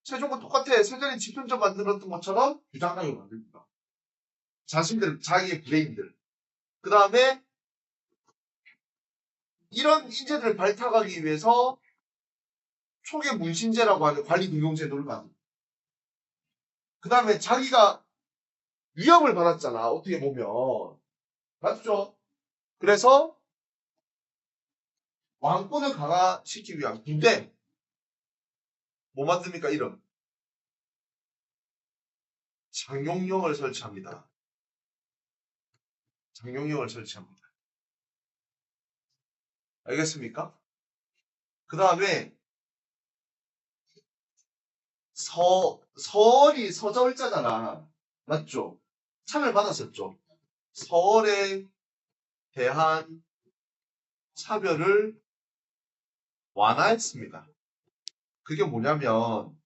세종과 똑같아. 세종이 집현전 만들었던 것처럼 주장하게 만듭니다. 자신들, 자기의 브레인들. 그 다음에 이런 인재들을 발탁하기 위해서 초계 문신제라고 하는 관리 등용제도를 만듭니다. 그 다음에 자기가 위협을 받았잖아. 어떻게 보면. 맞죠? 그래서 왕권을 강화시키기 위한 군대. 뭐 만듭니까? 이름. 장용령을 설치합니다. 장용령을 설치합니다. 알겠습니까? 그 다음에 서얼이 서자월자잖아. 맞죠? 상을 받았었죠. 서얼에 대한 차별을 완화했습니다. 그게 뭐냐면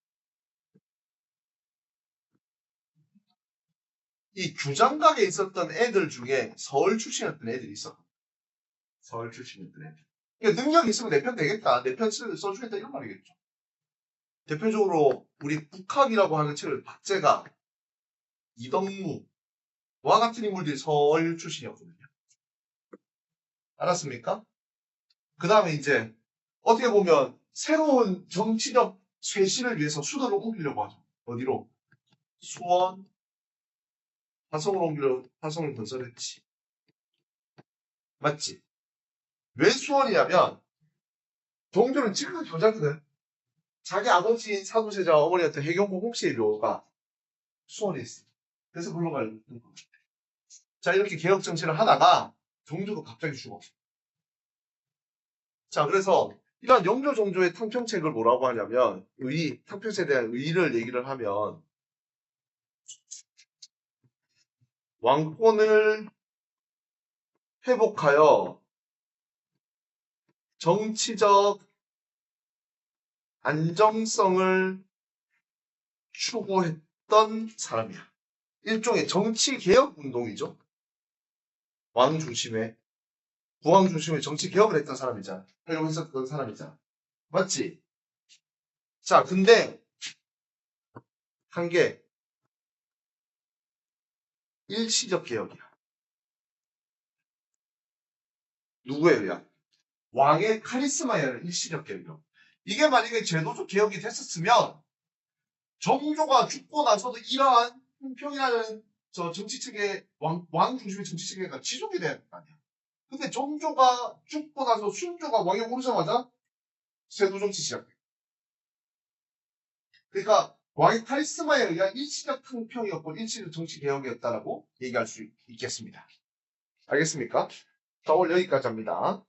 이 규장각에 있었던 애들 중에 서울 출신이었던 애들이 있어. 서울 출신이었던 애들. 그러니까 능력이 있으면 내 편 되겠다. 내 편 써주겠다 이런 말이겠죠. 대표적으로 우리 북학이라고 하는 책을 박제가, 이덕무와 같은 인물들이 서울 출신이었거든요. 알았습니까? 그 다음에 이제 어떻게 보면 새로운 정치적 쇄신을 위해서 수도를 옮기려고 하죠. 어디로? 수원, 화성을 건설했지. 맞지? 왜 수원이냐면 정조는 지금까지 효자거든. 자기 아버지인 사도세자 어머니였던 해경고 홍씨의 묘가 수원에 있어. 그래서 그걸로 가는 거야. 자, 이렇게 개혁 정치를 하다가 정조도 갑자기 죽어. 자, 그래서 이런 영조 정조의 탕평책을 뭐라고 하냐면 탕평책에 대한 의의를 얘기를 하면 왕권을 회복하여 정치적 안정성을 추구했던 사람이야. 일종의 정치개혁 운동이죠. 왕 중심의, 부왕 중심의 정치개혁을 했던 사람이잖아. 하려고 했었던 사람이잖아. 맞지? 자, 근데 한 게 일시적 개혁이야. 누구에 의한? 왕의 카리스마에 의한 일시적 개혁이요. 이게 만약에 제도적 개혁이 됐었으면 정조가 죽고 나서도 이러한 평이라는 정치체계, 왕 중심의 정치체계가 지속이 돼야 될 거 아니야. 근데 정조가 죽고 나서 순조가 왕에 오르자마자 세도 정치 시작돼. 그러니까 왕의 카리스마에 의한 일시적 평이었고 일시적 정치 개혁이었다라고 얘기할 수 있겠습니다. 알겠습니까? 자, 오늘 여기까지 합니다.